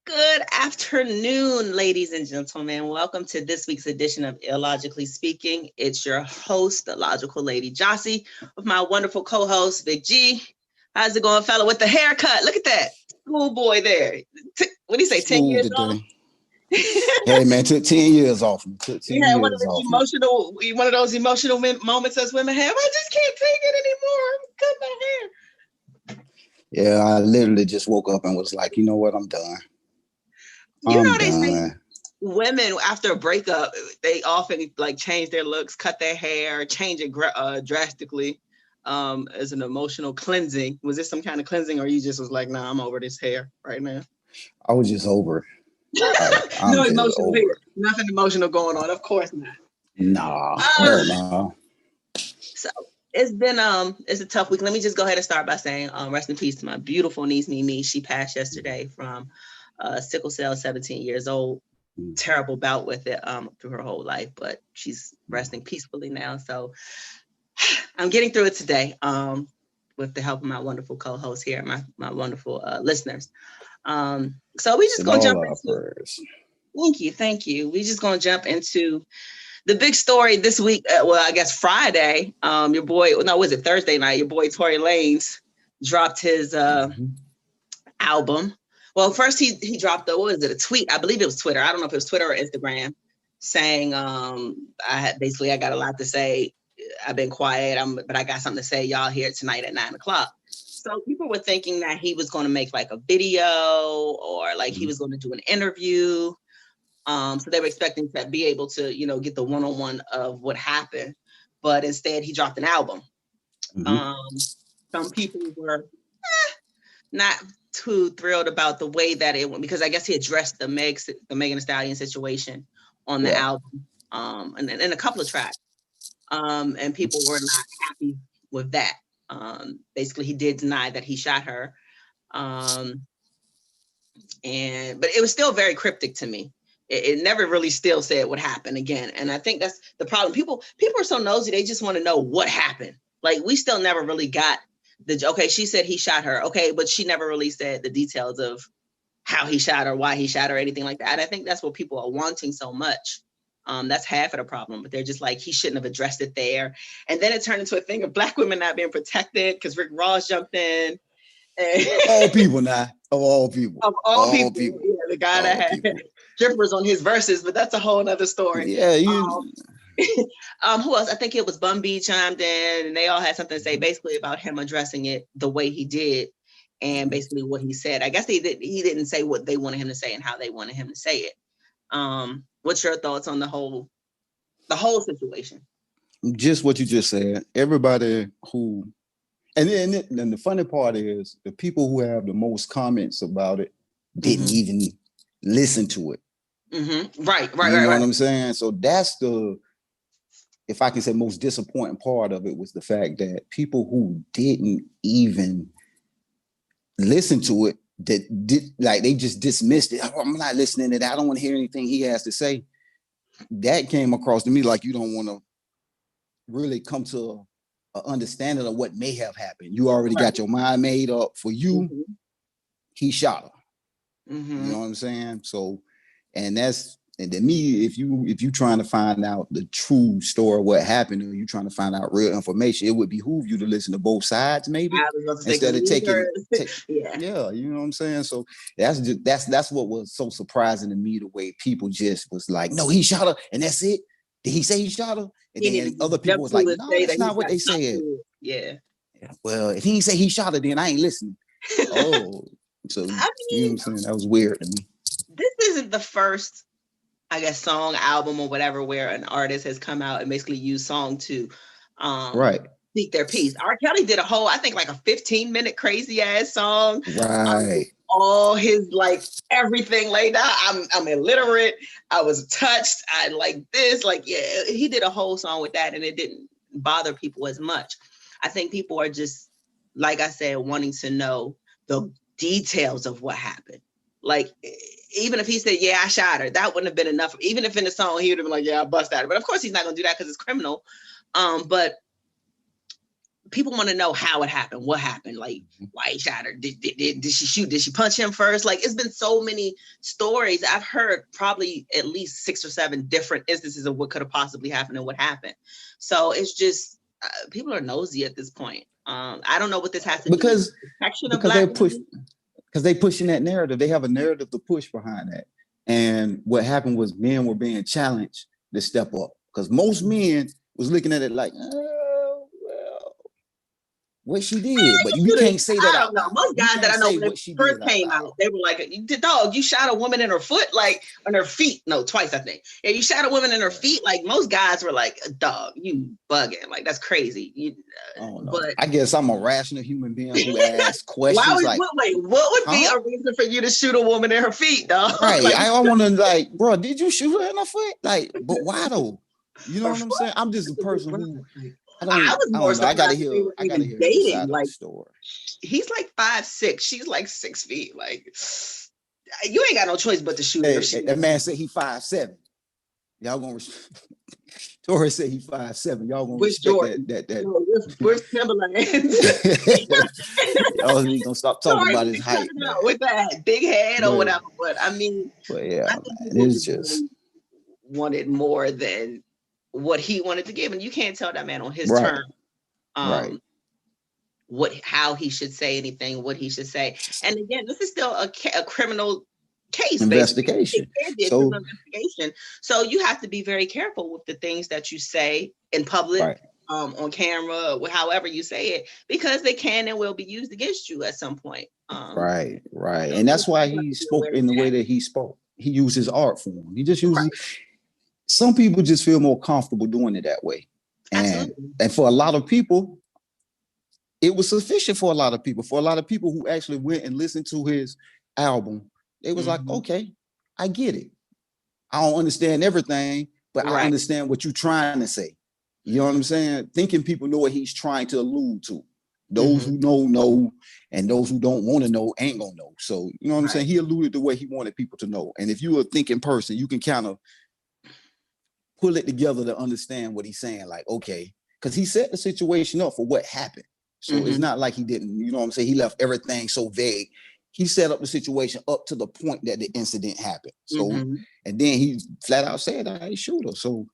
Good afternoon, ladies and gentlemen. Welcome to this week's edition of Illogically Speaking. It's your host, the logical lady Jossie, with my wonderful co-host, Big G. How's it going, fella, with the haircut? Look at that schoolboy there. What do you say, 10 years old? Hey, man, took 10 years off me. Took 10 You had years one of those emotional moments as women have. I just can't take it anymore. I'm cutting my hair. Yeah, I literally just woke up and was like, you know what? I'm done. They say women after a breakup, they often like change their looks, cut their hair, change it drastically as an emotional cleansing. Was this some kind of cleansing, or you just was like, nah, I'm over this hair right now? I was just over it. No emotional here. Nothing emotional going on. Of course not. Nah. So it's a tough week. Let me just go ahead and start by saying rest in peace to my beautiful niece Mimi. She passed yesterday from sickle cell, 17 years old. Terrible bout with it through her whole life, but she's resting peacefully now. So I'm getting through it today with the help of my wonderful co-host here, my wonderful listeners. So we just gonna jump into. Thank you. We just gonna jump into the big story this week. Well, I guess Friday. Your boy, was it Thursday night? Your boy Tory Lanez dropped his album. Well, first he dropped a tweet? I believe it was Twitter. I don't know if it was Twitter or Instagram, saying I got a lot to say. I've been quiet, but I got something to say. Y'all here tonight at 9:00. So people were thinking that he was going to make like a video or like he was going to do an interview. So they were expecting to be able to, get the one-on-one of what happened, but instead he dropped an album. Some people were not too thrilled about the way that it went, because I guess he addressed the Megan Thee Stallion situation on the album, and a couple of tracks, and people were not happy with that. Basically, he did deny that he shot her, but it was still very cryptic to me. It never really still said what happened again, and I think that's the problem. People are so nosy; they just want to know what happened. Like, we still never really got she said he shot her, okay, but she never really said the details of how he shot her, why he shot her, anything like that. And I think that's what people are wanting so much. That's half of the problem, but they're just like, he shouldn't have addressed it there. And then it turned into a thing of Black women not being protected because Rick Ross jumped in. All people now, of all people. Of all people. Yeah, the guy that had strippers on his verses, but that's a whole nother story. Yeah, who else? I think it was Bun B chimed in, and they all had something to say basically about him addressing it the way he did, and basically what he said. I guess he didn't say what they wanted him to say and how they wanted him to say it. What's your thoughts on the whole situation? Just what you just said. Everybody who, and the funny part is the people who have the most comments about it didn't even listen to it. Right. You know what I'm saying? So that's if I can say, most disappointing part of it was the fact that people who didn't even listen to it, they just dismissed it. I'm not listening to that. I don't want to hear anything he has to say. That came across to me like you don't want to really come to an understanding of what may have happened. You already got your mind made up. For you, he shot her. You know what I'm saying? So, and to me, if you trying to find out the true story of what happened, or you trying to find out real information, it would behoove you to listen to both sides, maybe, instead of taking. Yeah, you know what I'm saying. So that's what was so surprising to me, the way people just was like, no, he shot her, and that's it. Did he say he shot her? And then other people was like, no, that's not what they said. Yeah. Well, if he didn't say he shot her, then I ain't listening. Oh, so you know what I'm saying? That was weird to me. This isn't the first, I guess, song, album, or whatever, where an artist has come out and basically used song to speak their piece. R. Kelly did a whole, I think, like a 15-minute crazy ass song. Right. All his, like, everything laid out. I'm illiterate. I was touched. I like this. Like, yeah, he did a whole song with that, and it didn't bother people as much. I think people are just, like I said, wanting to know the details of what happened. Like, even if he said, yeah, I shot her, that wouldn't have been enough. Even if in the song he would have been like, yeah, I bust at her. But of course he's not going to do that because it's criminal. But people want to know how it happened, what happened, like why he shot her. Did she shoot? Did she punch him first? Like, it's been so many stories. I've heard probably at least 6 or 7 different instances of what could have possibly happened and what happened. So it's just people are nosy at this point. I don't know what this has to do with the protection of Black women. Because they pushing that narrative. They have a narrative to push behind that. And what happened was men were being challenged to step up. Because most men was looking at it like, oh, well, what she did. But you can't say that out loud. Most guys that I know, when it first came out, they were like, dog, you shot a woman in her foot, like, on her feet. No, twice, I think. Yeah, you shot a woman in her feet. Like, most guys were like, dog, you bugging. Like, that's crazy. But I guess I'm a rational human being who asks questions. What would be a reason for you to shoot a woman in her feet, dog? Right. Like, I want to, like, bro, did you shoot her in her foot? Like, but why though? You know what I'm saying? I'm just a person who I gotta hear dating, like, story. He's like 5'6", she's like 6 feet. Like, you ain't got no choice but to shoot her. That man said he 5'7". Y'all gonna Torres said he 5'7". Y'all gonna respect that. Where's Timberland? Y'all need to stop talking about his height with that big head or whatever. But I mean, yeah, it's just really wanted more than what he wanted to give, and you can't tell that man on his terms how he should say anything, what he should say. And again, this is still a criminal case investigation. So you have to be very careful with the things that you say in public, on camera, however you say it, because they can and will be used against you at some point. Right. And that's why he spoke in the way that he spoke. He used his art form. He just uses. Some people just feel more comfortable doing it that way. And for a lot of people, it was sufficient for a lot of people. For a lot of people who actually went and listened to his album, they was like, okay, I get it. I don't understand everything, but I understand what you're trying to say. You know what I'm saying? Thinking people know what he's trying to allude to. Those who know, and those who don't want to know ain't gonna know. So, you know what I'm saying? He alluded to what he wanted people to know. And if you're a thinking person, you can kind of pull it together to understand what he's saying. Like, okay, because he set the situation up for what happened. So it's not like he didn't, you know what I'm saying? He left everything so vague. He set up the situation up to the point that the incident happened. So, and then he flat out said, I shoot her. So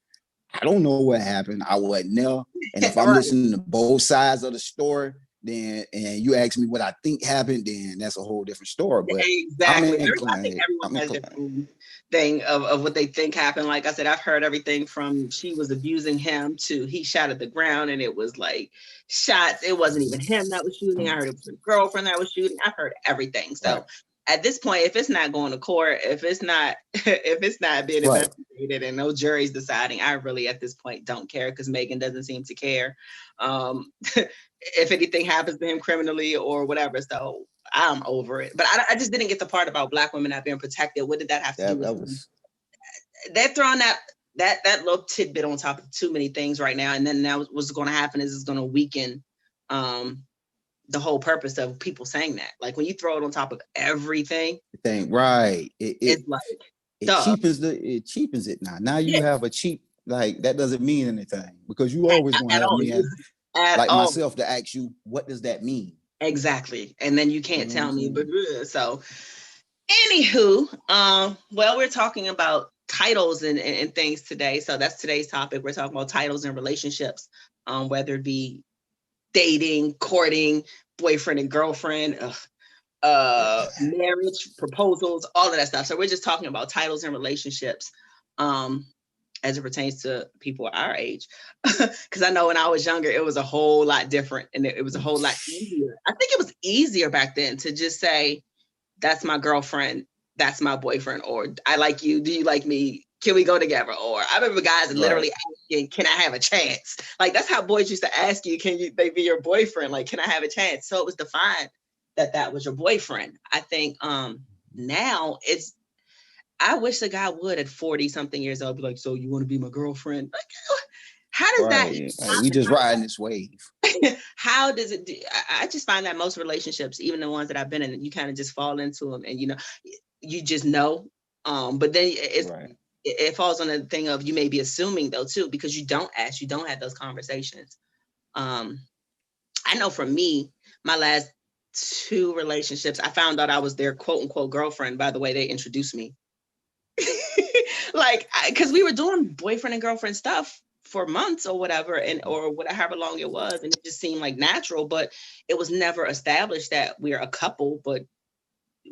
I don't know what happened. I wasn't there. And if I'm listening to both sides of the story, then, and you ask me what I think happened, then that's a whole different story. But exactly. I think everyone has their own thing of what they think happened. Like I said, I've heard everything from she was abusing him to he shot at the ground and it was like shots. It wasn't even him that was shooting. I heard it was a girlfriend that was shooting. I've heard everything. So at this point, if it's not going to court, if it's not being investigated and no jury's deciding, I really at this point don't care, because Megan doesn't seem to care if anything happens to him criminally or whatever. So I'm over it. But I just didn't get the part about Black women not being protected. What did that have to do with they're throwing that little tidbit on top of too many things right now. And then now what's going to happen is it's going to weaken the whole purpose of people saying that. Like when you throw it on top of everything, it's like it cheapens it now. Now you have a cheap, like that doesn't mean anything, because you always gonna have me like myself to ask you, what does that mean? Exactly. And then you can't tell me, but so anywho, well, we're talking about titles and things today. So that's today's topic. We're talking about titles and relationships, whether it be dating, courting, boyfriend and girlfriend, marriage, proposals, all of that stuff. So we're just talking about titles and relationships as it pertains to people our age. Because I know when I was younger, it was a whole lot different and it was a whole lot easier. I think it was easier back then to just say, that's my girlfriend, that's my boyfriend, or I like you, do you like me? Can we go together? Or I remember guys literally asking, can I have a chance? Like that's how boys used to ask you, they be your boyfriend? Like, can I have a chance? So it was defined that was your boyfriend. I think now I wish a guy would at 40 something years old be like, so you want to be my girlfriend? Like, how does that? We just riding this wave. How does it do? I just find that most relationships, even the ones that I've been in, you kind of just fall into them and you just know. But then it falls on the thing of you may be assuming though too, because you don't ask, you don't have those conversations. I know for me, my last 2 relationships, I found out I was their quote unquote girlfriend by the way they introduced me. Like, because we were doing boyfriend and girlfriend stuff for months or whatever, and or whatever, however long it was, and it just seemed like natural, but it was never established that we're a couple. But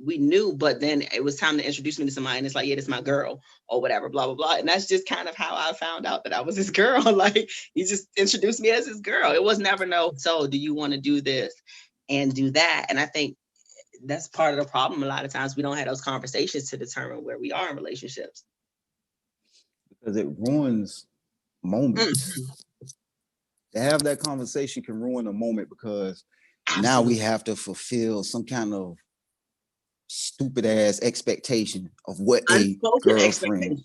we knew, but then it was time to introduce me to somebody, and it's like, yeah, this is my girl or whatever, blah blah blah. And that's just kind of how I found out that I was his girl. Like, he just introduced me as his girl. It was never no, so do you want to do this and do that? And I think that's part of the problem. A lot of times we don't have those conversations to determine where we are in relationships, because it ruins moments. To have that conversation can ruin a moment, because now we have to fulfill some kind of stupid ass expectation of what unspoken a girlfriend.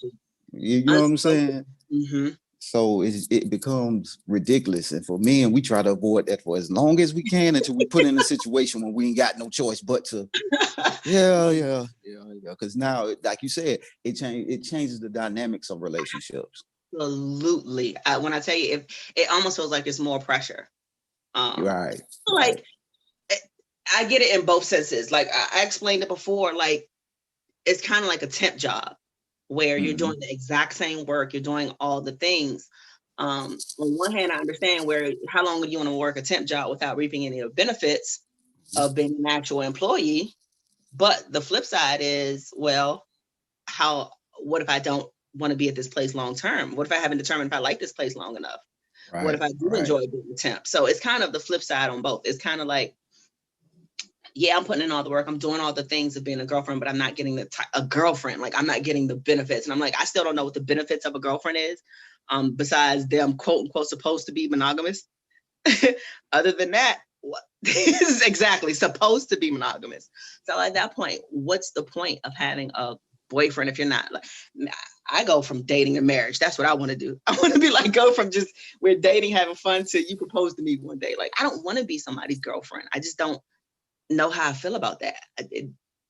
You know what I'm saying? Mm-hmm. So it becomes ridiculous. And for men, we try to avoid that for as long as we can until we put in a situation where we ain't got no choice but to, yeah. Because now, like you said, it changes the dynamics of relationships. Absolutely. When I tell you, if it almost feels like it's more pressure. Right. Like, I get it in both senses. Like I explained it before, like it's kind of like a temp job where you're doing the exact same work, you're doing all the things. On one hand, I understand how long would you want to work a temp job without reaping any of the benefits of being an actual employee? But the flip side is, well, what if I don't want to be at this place long term? What if I haven't determined if I like this place long enough? Right, what if I do enjoy being a temp? So it's kind of the flip side on both. It's kind of like, yeah, I'm putting in all the work, I'm doing all the things of being a girlfriend, but I'm not getting a girlfriend. Like, I'm not getting the benefits. And I'm like, I still don't know what the benefits of a girlfriend is, besides them quote unquote supposed to be monogamous. Other than that, what this is exactly supposed to be monogamous. So at that point, what's the point of having a boyfriend if you're not? Like, I go from dating to marriage. That's what I want to do. I want to be like, go from just we're dating, having fun, to you propose to me one day. Like, I don't want to be somebody's girlfriend. I just don't know how I feel about that.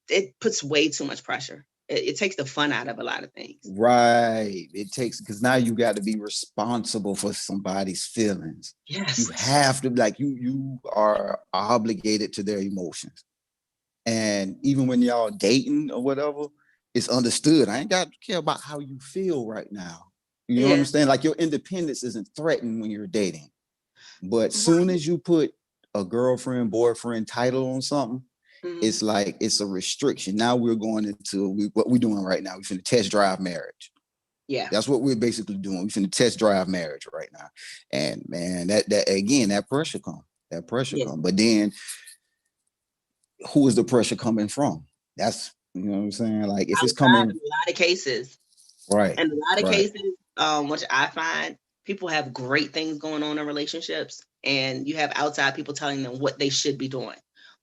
It puts way too much pressure. It takes the fun out of a lot of things. Right. It takes, because now you got to be responsible for somebody's feelings. Yes. You have to, like, you are obligated to their emotions. And even when y'all dating or whatever, it's understood. I ain't got to care about how you feel right now. You know what I'm saying? Like, your independence isn't threatened when you're dating. But soon as you put a girlfriend, boyfriend title on something, it's like, it's a restriction. Now we're going into what we're doing right now. We're finna test drive marriage. Yeah. That's what we're basically doing. We're finna test drive marriage right now. And man, that again, that pressure come. Come. But then who is the pressure coming from? That's, you know what I'm saying? Like, if it's coming in a lot of cases. Right. In a lot of cases, which I find, people have great things going on in relationships, and you have outside people telling them what they should be doing.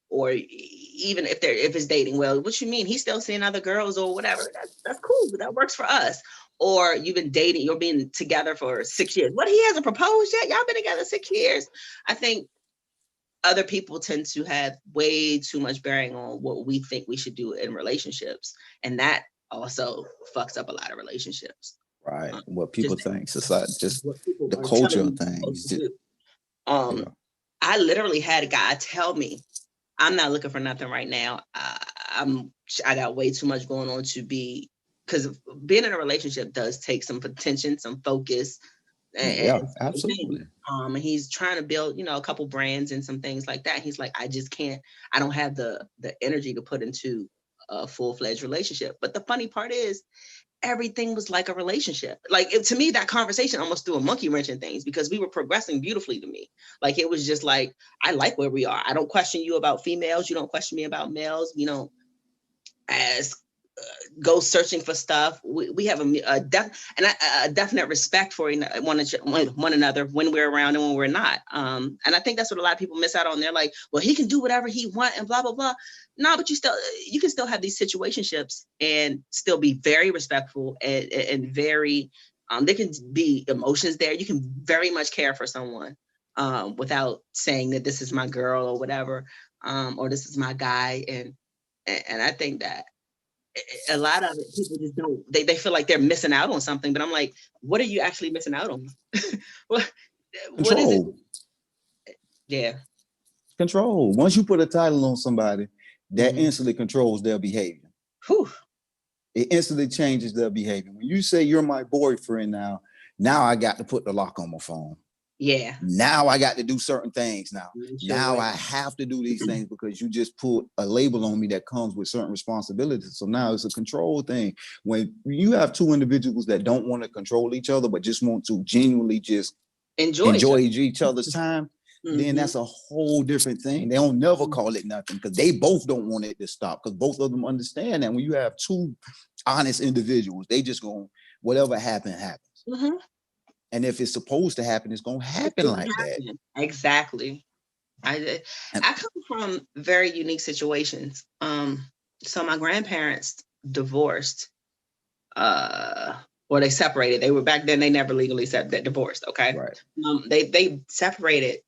Or even if it's dating, well, what you mean? He's still seeing other girls or whatever. That's cool, but that works for us. Or you've been dating, you're being together for 6 years. What, he hasn't proposed yet? Y'all been together 6 years. I think other people tend to have way too much bearing on what we think we should do in relationships. And that also fucks up a lot of relationships. Right. What people think, society, just the culture of things. I literally had a guy tell me, I'm not looking for nothing right now. I got way too much going on to be, because being in a relationship does take some attention, some focus. And absolutely. And he's trying to build, a couple brands and some things like that. He's like, I just can't, I don't have the energy to put into a full-fledged relationship. But the funny part is, everything was like a relationship. Like, to me, that conversation almost threw a monkey wrench in things, because we were progressing beautifully to me. Like, it was just like, I like where we are. I don't question you about females. You don't question me about males. We don't go searching for stuff. We have a definite respect for one another when we're around and when we're not. And I think that's what a lot of people miss out on. They're like, well, he can do whatever he wants and blah, blah, blah. No, but you can still have these situationships and still be very respectful and very, there can be emotions there. You can very much care for someone without saying that this is my girl or whatever, or this is my guy. And I think that a lot of it, people just don't, they feel like they're missing out on something, but I'm like, what are you actually missing out on? what is it? Yeah. Control. Once you put a title on somebody, that instantly controls their behavior. Whew. It instantly changes their behavior. When you say you're my boyfriend now I got to put the lock on my phone. Yeah. Now I got to do certain things now. Sure. Now I have to do these things because you just put a label on me that comes with certain responsibilities. So now it's a control thing. When you have two individuals that don't want to control each other, but just want to genuinely just enjoy each other's time, then that's a whole different thing. They don't never call it nothing because they both don't want it to stop because both of them understand that when you have two honest individuals, they just go, whatever happens. And if it's supposed to happen, it's going to happen like that. Exactly. I come from very unique situations. So my grandparents divorced, or they separated. They were back then, they never legally divorced. Okay. Right. They separated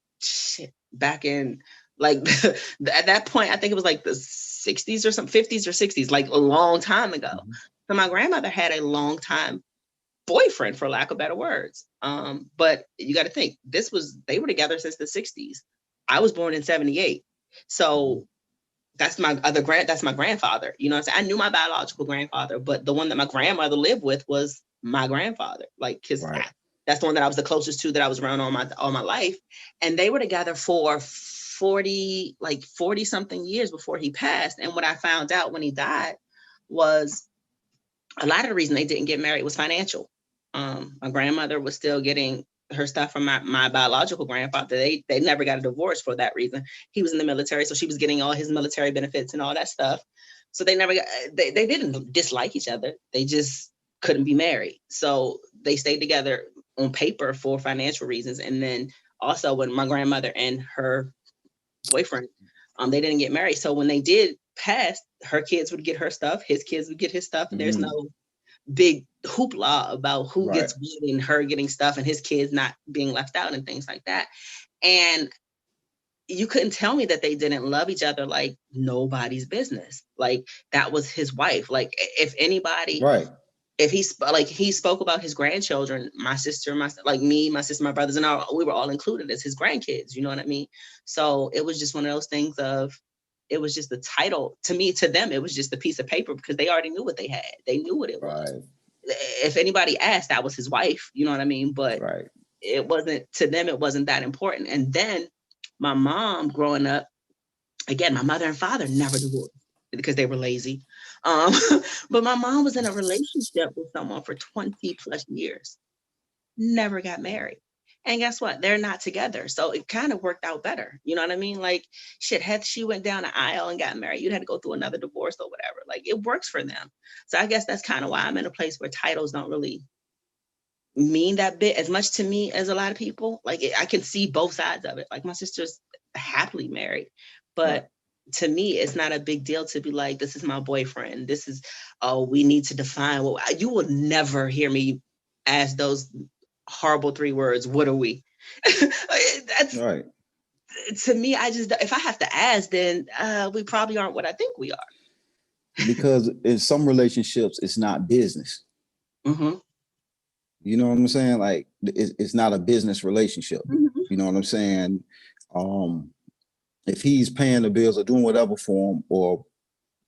back in like at that point, I think it was like the 60s or something, 50s or 60s, like a long time ago. So my grandmother had a long time boyfriend, for lack of better words. But you got to think, they were together since the 60s. I was born in 78. So that's my grandfather. You know what I'm saying? I knew my biological grandfather, but the one that my grandmother lived with was my grandfather. Like, that's the one that I was the closest to, that I was around all my life. And they were together for 40 something years before he passed. And what I found out when he died was a lot of the reason they didn't get married was financial. My grandmother was still getting her stuff from my biological grandfather. They never got a divorce for that reason. He was in the military, so she was getting all his military benefits and all that stuff. So they didn't dislike each other. They just couldn't be married. So they stayed together on paper for financial reasons. And then also when my grandmother and her boyfriend, they didn't get married. So when they did pass, her kids would get her stuff, his kids would get his stuff. And there's no big hoopla about who gets what and her getting stuff and his kids not being left out and things like that. And you couldn't tell me that they didn't love each other like nobody's business. Like, that was his wife. Like, if anybody, if he spoke about his grandchildren, my sister, my sister, my brothers, and we were all included as his grandkids. You know what I mean? So it was just one of those things of, it was just the title to me. To them, it was just a piece of paper because they already knew what they had. They knew what it was. If anybody asked, that was his wife. You know what I mean? But it wasn't, to them, it wasn't that important. And then my mom growing up, again, my mother and father never divorced because they were lazy. But my mom was in a relationship with someone for 20 plus years, never got married. And guess what? They're not together. So it kind of worked out better. You know what I mean? Like, shit, had she went down the aisle and got married, you'd have to go through another divorce or whatever. Like, it works for them. So I guess that's kind of why I'm in a place where titles don't really mean that bit as much to me as a lot of people. Like, I can see both sides of it. Like, my sister's happily married, but to me, it's not a big deal to be like, this is my boyfriend. This is, we need to define what, you will never hear me ask those horrible 3 words. What are we? That's to me. If I have to ask, then we probably aren't what I think we are. Because in some relationships, it's not business. You know what I'm saying? Like, it's not a business relationship. You know what I'm saying? If he's paying the bills or doing whatever for him or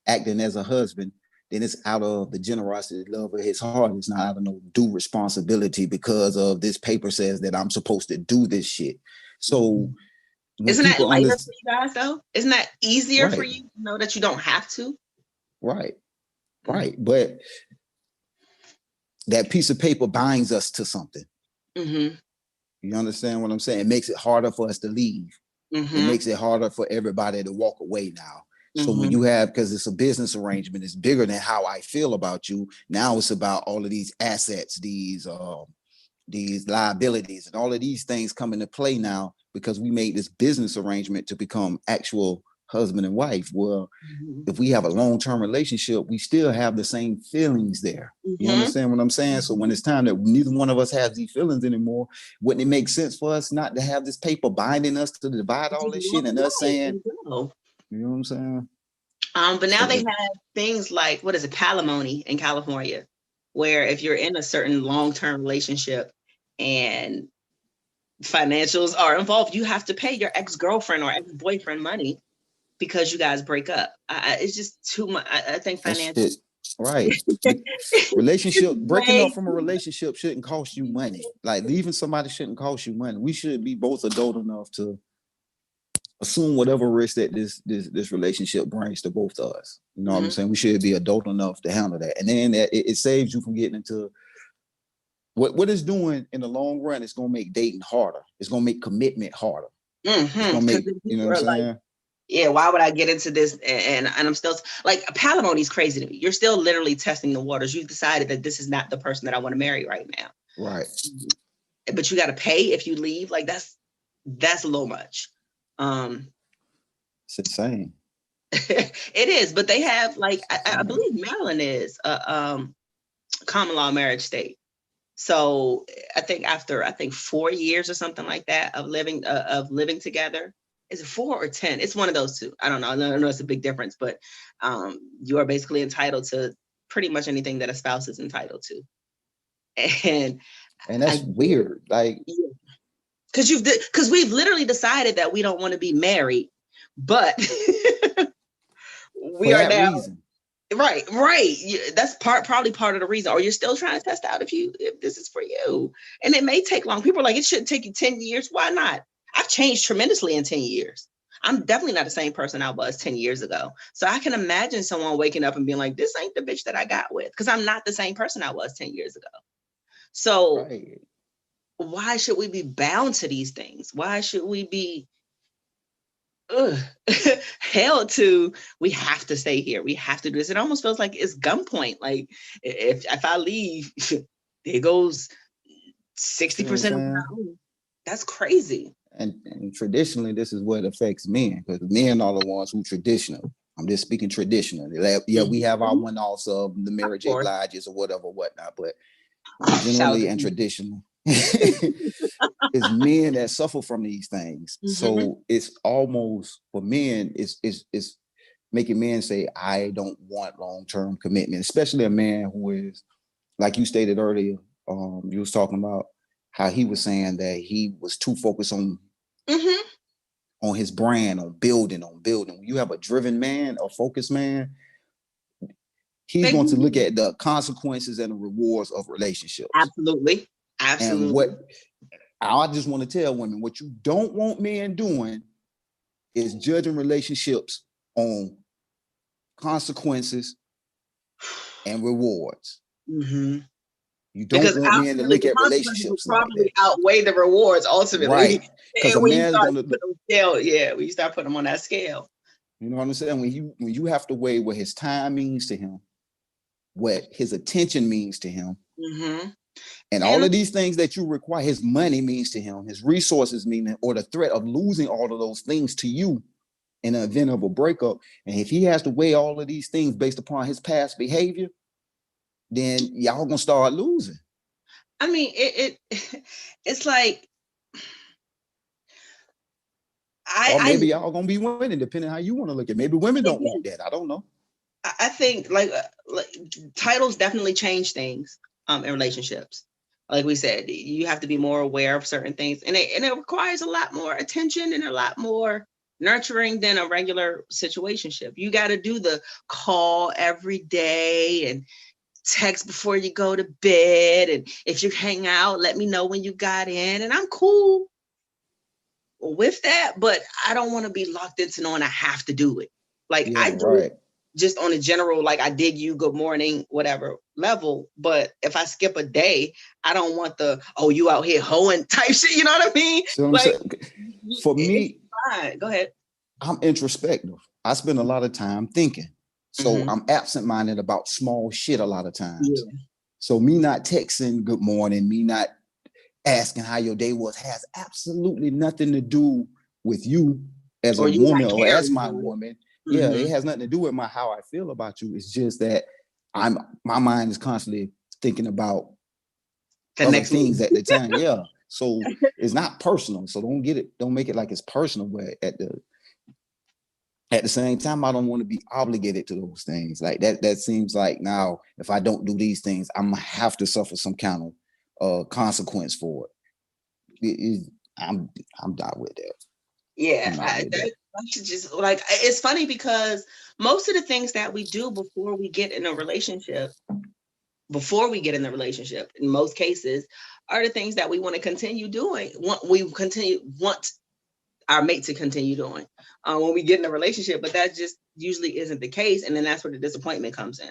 acting as a husband, then it's out of the generosity, love of his heart. It's not out of no due responsibility because of this paper says that I'm supposed to do this shit. So isn't that lighter for you guys though? Isn't that easier for you to know that you don't have to? Right. But that piece of paper binds us to something. You understand what I'm saying? It makes it harder for us to leave. It makes it harder for everybody to walk away now. So when you have, because it's a business arrangement, it's bigger than how I feel about you. Now it's about all of these assets, these liabilities, and all of these things come into play now because we made this business arrangement to become actual husband and wife. Well, if we have a long-term relationship, we still have the same feelings there. You understand what I'm saying? So when it's time that neither one of us has these feelings anymore, wouldn't it make sense for us not to have this paper binding us to divide all this shit and us saying, you know what I'm saying? But now they have things like, what is it, palimony in California, where if you're in a certain long-term relationship and financials are involved. You have to pay your ex-girlfriend or ex-boyfriend money because you guys break up. It's just too much. I think financial. Right. Relationship, breaking Way up from a relationship shouldn't cost you money. Like leaving somebody shouldn't cost you money. We should be both adult enough to assume whatever risk that this relationship brings to both of us. You know what I'm saying? We should be adult enough to handle that. And then it saves you from getting into what it's doing in the long run. It's going to make dating harder. It's going to make commitment harder. It's going to make, you know what I'm saying? Yeah, why would I get into this? And I'm still like, palimony is crazy to me. You're still literally testing the waters. You've decided that this is not the person that I want to marry right now. Right. But you got to pay if you leave. Like that's a little much. It's insane. It is, but they have like, I believe Maryland is a common law marriage state. So I think after 4 years or something like that of living together. Is it 4 or 10? It's one of those two. I don't know. I know it's a big difference, but you are basically entitled to pretty much anything that a spouse is entitled to. And that's weird. Like, because we've literally decided that we don't want to be married, but we are now. Reason. Right. That's probably part of the reason. Or you're still trying to test out if this is for you. And it may take long. People are like, it shouldn't take you 10 years. Why not? I've changed tremendously in 10 years. I'm definitely not the same person I was 10 years ago. So I can imagine someone waking up and being like, this ain't the bitch that I got with, because I'm not the same person I was 10 years ago. So Why should we be bound to these things? Why should we be held to, we have to stay here, we have to do this? It almost feels like it's gunpoint. Like if I leave, there goes 60% of my own. That's crazy. And traditionally, this is what affects men, because men are the ones who traditional. I'm just speaking traditionally. Yeah, we have our one-offs of the marriage obliges or whatnot, but generally and traditionally, it's men that suffer from these things. So it's almost, for men, it's making men say, I don't want long-term commitment, especially a man who is, like you stated earlier, you was talking about how he was saying that he was too focused on his brand, on building. When you have a driven man, a focused man, he's going to look at the consequences and the rewards of relationships. Absolutely. And what I just want to tell women, what you don't want men doing is judging relationships on consequences and rewards. You don't want men to look at relationships like that. Outweigh the rewards ultimately, right? Because a man's going to when you start putting them on that scale. You know what I'm saying? When you have to weigh what his time means to him, what his attention means to him, and all of these things that you require, his money means to him, his resources mean, or the threat of losing all of those things to you in the event of a breakup. And if he has to weigh all of these things based upon his past behavior, then y'all gonna start losing. I mean, it's like, or maybe y'all gonna be winning, depending how you want to look at it. Maybe women don't want that. I don't know. I think like titles definitely change things in relationships. Like we said, you have to be more aware of certain things, and it requires a lot more attention and a lot more nurturing than a regular situationship. You got to do the call every day and text before you go to bed, and if you hang out, let me know when you got in, and I'm cool with that, but I don't want to be locked into knowing I have to do it. Like I do it just on a general, like I dig you, good morning, whatever level. But if I skip a day, I don't want the, oh, you out here hoeing type shit. You know what I mean? So like, for me, go ahead. I'm introspective. I spend a lot of time thinking. So I'm absent-minded about small shit a lot of times. Yeah. So me not texting good morning, me not asking how your day was, has absolutely nothing to do with you as a woman or as my woman. Yeah, it has nothing to do with how I feel about you. It's just that my mind is constantly thinking about the other things at the time. Yeah. So it's not personal. So don't make it like it's personal, but at the same time, I don't want to be obligated to those things. Like that seems like now, if I don't do these things, I'm gonna have to suffer some kind of consequence for it. I'm not with that. Yeah, that's just like, it's funny because most of the things that we do before we get in the relationship, in most cases, are the things that we want to continue doing. Want our mate to continue doing when we get in a relationship, but that just usually isn't the case, and then that's where the disappointment comes in.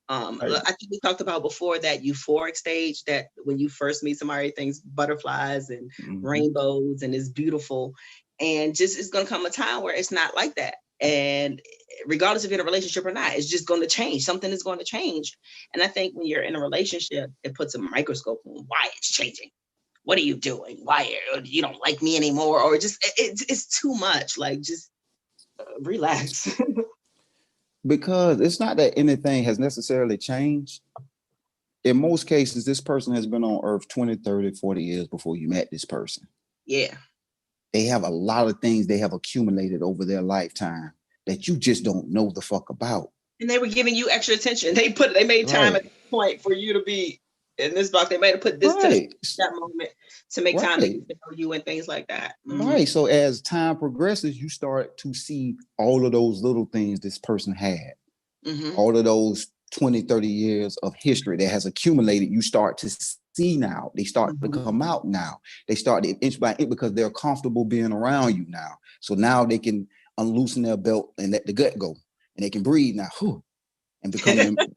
I think we talked about before that euphoric stage, that when you first meet somebody, things butterflies and rainbows and it's beautiful, and just it's going to come a time where it's not like that. And regardless if you're in a relationship or not, it's just going to change. Something is going to change. And I think when you're in a relationship, it puts a microscope on why it's changing. What are you doing? Why you don't like me anymore? Or just it's too much. Like, just relax. Because it's not that anything has necessarily changed. In most cases, this person has been on earth 20, 30, 40 years before you met this person. Yeah. They have a lot of things they have accumulated over their lifetime that you just don't know the fuck about. And they were giving you extra attention. They made time at the point for you to be in this box. They might have put this to that moment to make time to get to know you and things like that. Right. So as time progresses, you start to see all of those little things this person had. All of those 20, 30 years of history that has accumulated, you start to see now. They start to come out now. They start inch by inch because they're comfortable being around you now. So now they can unloosen their belt and let the gut go. And they can breathe now. And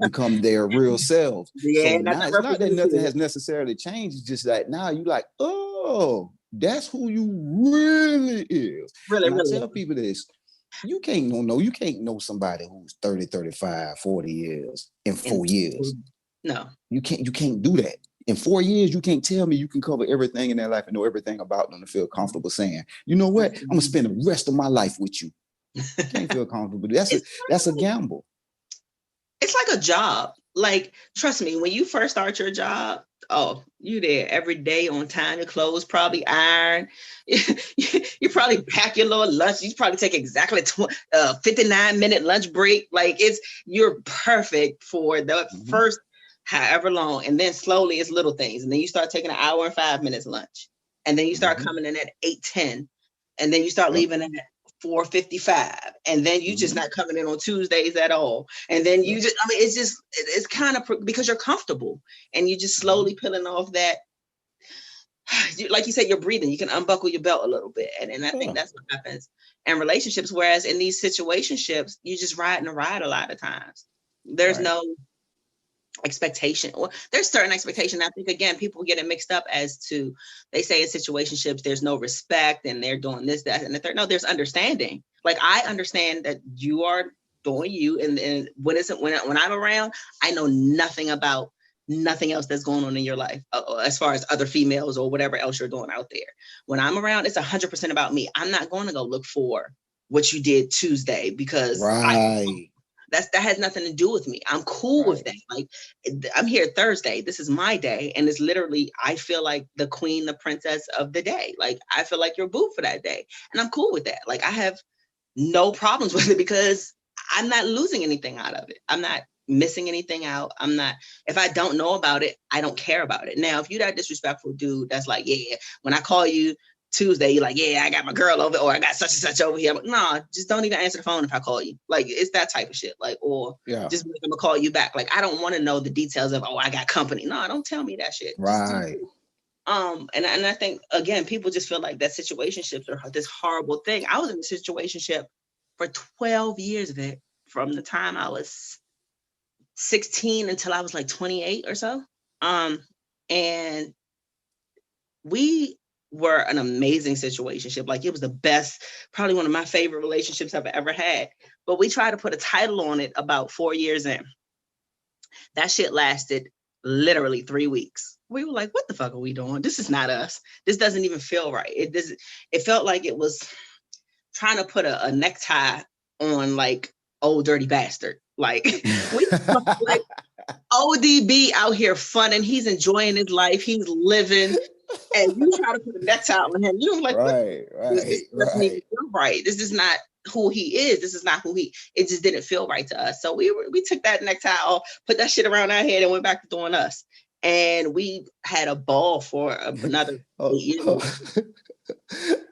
become their real selves. Yeah, so now it's not that nothing has necessarily changed. It's just that now you like, oh, that's who you really is. Really. I tell people this, you can't know somebody who's 30, 35, 40 years in 4 years. No. You can't do that. In 4 years, you can't tell me you can cover everything in their life and know everything about them to feel comfortable saying, you know what, I'm gonna spend the rest of my life with you. You can't feel comfortable. That's a gamble. It's like a job. Like, trust me, when you first start your job, you there every day on time. Your clothes probably iron. You probably pack your little lunch. You probably take exactly 59-minute lunch break. Like, you're perfect for the first however long, and then slowly it's little things, and then you start taking an hour and 5 minutes lunch, and then you start coming in at 8:10, and then you start leaving at 4:55, and then you just not coming in on Tuesdays at all. And then you just, it's kind of because you're comfortable, and you just slowly peeling off that, like you said, you're breathing. You can unbuckle your belt a little bit. And I think that's what happens in relationships. Whereas in these situationships, you just riding a ride a lot of times. There's no expectation, or there's certain expectation. I think, again, people get it mixed up as to, they say in situationships there's no respect and they're doing this, that, and the third. No, there's understanding. Like, I understand that you are doing you, and when I'm around, I know nothing about nothing else that's going on in your life as far as other females or whatever else you're doing out there. When I'm around, it's 100% about me. I'm not going to go look for what you did Tuesday because that has nothing to do with me. I'm cool with that. Like, I'm here Thursday. This is my day. And it's literally, I feel like the queen, the princess of the day. Like, I feel like you're boo for that day. And I'm cool with that. Like, I have no problems with it because I'm not losing anything out of it. I'm not missing anything out. If I don't know about it, I don't care about it. Now, if you're that disrespectful dude, that's like, when I call you Tuesday, you're like, I got my girl over, or I got such and such over here. No, just don't even answer the phone if I call you. Like, it's that type of shit. Like, or just make them call you back. Like, I don't want to know the details of, I got company. No, don't tell me that shit. Right. And I think, again, people just feel like that situationships are this horrible thing. I was in a situationship for 12 years of it, from the time I was 16 until I was like 28 or so. And we were an amazing situationship. Like, it was the best, probably one of my favorite relationships I've ever had. But we tried to put a title on it about 4 years in. That shit lasted literally 3 weeks. We were like, what the fuck are we doing? This is not us. This doesn't even feel right. It felt like it was trying to put a necktie on, like, Old Dirty Bastard. Like, we like ODB out here fun, and he's enjoying his life. He's living. And you try to put a necktie on him. You're like, this doesn't even feel right. This is not who he is. This is not it just didn't feel right to us. So we took that necktie off, put that shit around our head, and went back to doing us. And we had a ball for another 8 Oh, years.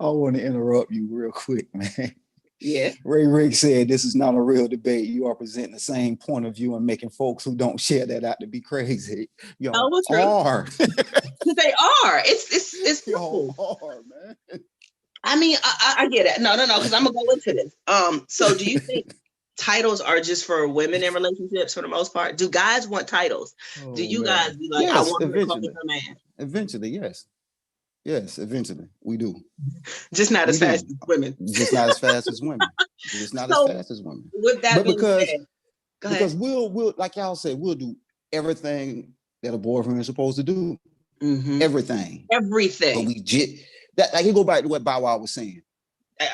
I want to interrupt you real quick, man. Yeah. Ray Rick said this is not a real debate. You are presenting the same point of view and making folks who don't share that out to be crazy. Y'all are. They are. It's Y'all simple. are, man. I mean, I get it. No, because I'm gonna go into this. So do you think titles are just for women in relationships for the most part? Do guys want titles? Oh, Do you man. guys be like, I Yes, want her to call me her man? Eventually, yes. Yes, eventually. We do. Just not as fast as women. Just not as fast as women. Just not as fast as women. With that But being said, go ahead. because we'll like y'all say, we'll do everything that a boyfriend is supposed to do. Everything. But that like you go back to what Bow Wow was saying.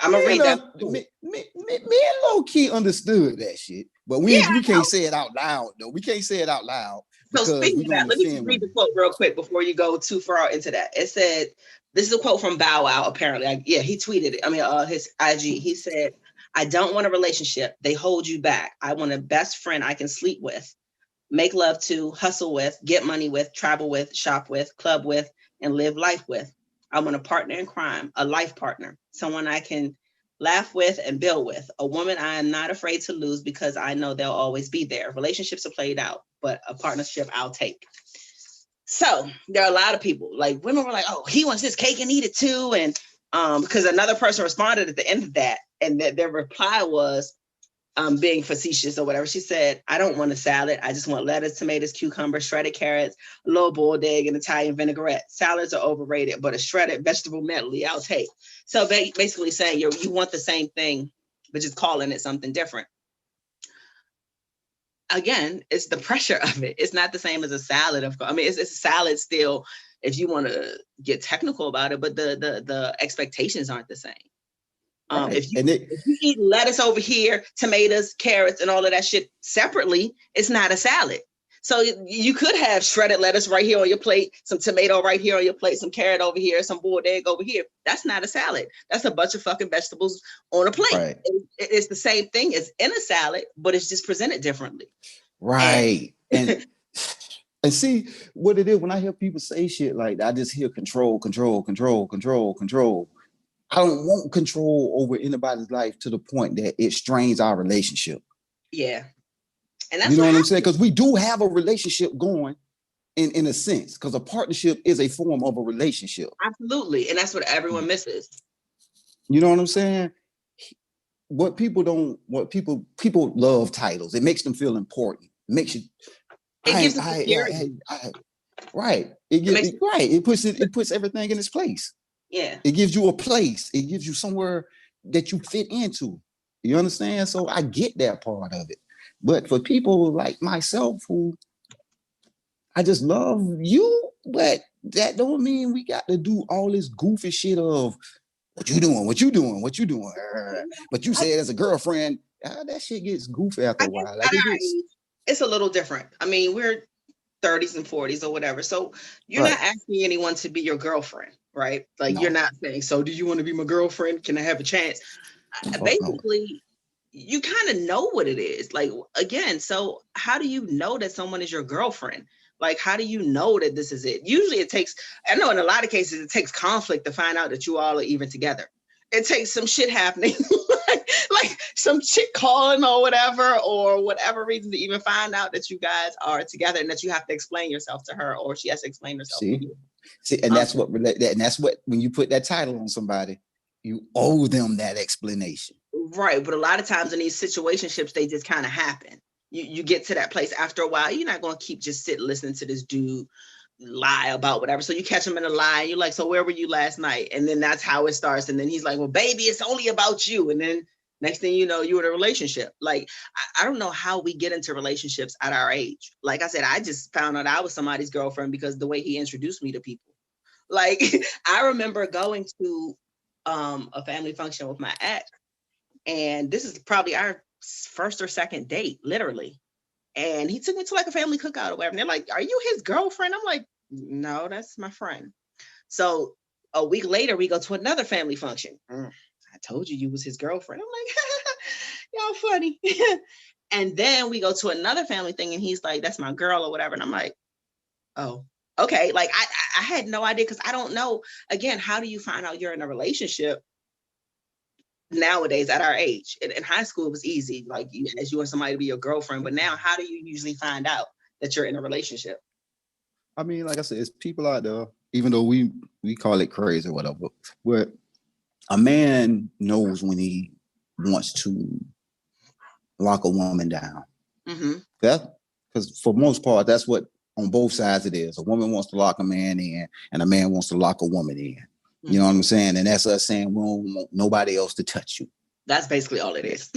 I'm gonna read that. Me and low key understood that shit, but we can't say it out loud though. We can't say it out loud. So speaking of that, let me just read the quote real quick before you go too far into that. It said, this is a quote from Bow Wow, apparently. He tweeted it. I mean, his IG. He said, I don't want a relationship. They hold you back. I want a best friend I can sleep with, make love to, hustle with, get money with, travel with, shop with, club with, and live life with. I want a partner in crime, a life partner, someone I can laugh with and build with, a woman I am not afraid to lose because I know they'll always be there. Relationships are played out, but a partnership I'll take. So there are a lot of people, like women were like, oh, he wants this cake and eat it too. And because another person responded at the end of that, and their reply was, being facetious or whatever. She said, I don't want a salad. I just want lettuce, tomatoes, cucumbers, shredded carrots, a little boiled egg, and Italian vinaigrette. Salads are overrated, but a shredded vegetable medley I'll take. So basically saying you want the same thing, but just calling it something different. Again, it's the pressure of it. It's not the same as a salad. I mean, it's a salad still, if you want to get technical about it, but the expectations aren't the same. Right. If you eat lettuce over here, tomatoes, carrots, and all of that shit separately, it's not a salad. So you could have shredded lettuce right here on your plate, some tomato right here on your plate, some carrot over here, some boiled egg over here. That's not a salad. That's a bunch of fucking vegetables on a plate. Right. It's the same thing as in a salad, but it's just presented differently. Right. And see what it is when I hear people say shit like that, I just hear control. I don't want control over anybody's life to the point that it strains our relationship. Yeah. And that's you know what I'm saying? Because we do have a relationship going in a sense, because a partnership is a form of a relationship. Absolutely. And that's what everyone misses. You know what I'm saying? People love titles. It makes them feel important. It makes you gives them security. Right. It puts everything in its place. Yeah. It gives you a place. It gives you somewhere that you fit into. You understand? So I get that part of it. But for people like myself who I just love you, but that don't mean we got to do all this goofy shit of what you doing. But you said as a girlfriend, that shit gets goofy after a while. Like it's a little different. I mean, we're 30s and 40s or whatever. So you're not asking anyone to be your girlfriend, right? Like you're not saying, so do you want to be my girlfriend? Can I have a chance? Basically, you kind of know what it is. Like, again, so how do you know that someone is your girlfriend? Like, how do you know that this is it? Usually I know in a lot of cases, it takes conflict to find out that you all are even together. It takes some shit happening, like some chick calling or whatever reason to even find out that you guys are together and that you have to explain yourself to her or she has to explain herself to you. See, and that's what when you put that title on somebody, you owe them that explanation. Right. But a lot of times in these situationships, they just kind of happen. You get to that place after a while. You're not going to keep just sitting listening to this dude lie about whatever. So you catch him in a lie. And you're like, so where were you last night? And then that's how it starts. And then he's like, well, baby, it's only about you. And then next thing you know, you're in a relationship. Like, I don't know how we get into relationships at our age. Like I said, I just found out I was somebody's girlfriend because the way he introduced me to people. Like, I remember going to a family function with my ex. And this is probably our first or second date, literally. And he took me to like a family cookout or whatever. And they're like, are you his girlfriend? I'm like, no, that's my friend. So a week later, we go to another family function. I told you was his girlfriend. I'm like, y'all funny. And then we go to another family thing and he's like, that's my girl or whatever. And I'm like, Oh, okay. Like I had no idea because I don't know. Again, how do you find out you're in a relationship nowadays at our age? In high school, it was easy. Like as you want somebody to be your girlfriend. But now, how do you usually find out that you're in a relationship? I mean, like I said, it's people out there, even though we call it crazy or whatever, where a man knows when he wants to lock a woman down. Mm-hmm. That because for most part, that's what on both sides it is. A woman wants to lock a man in, and a man wants to lock a woman in. You know what I'm saying? And that's us saying we don't want nobody else to touch you. That's basically all it is.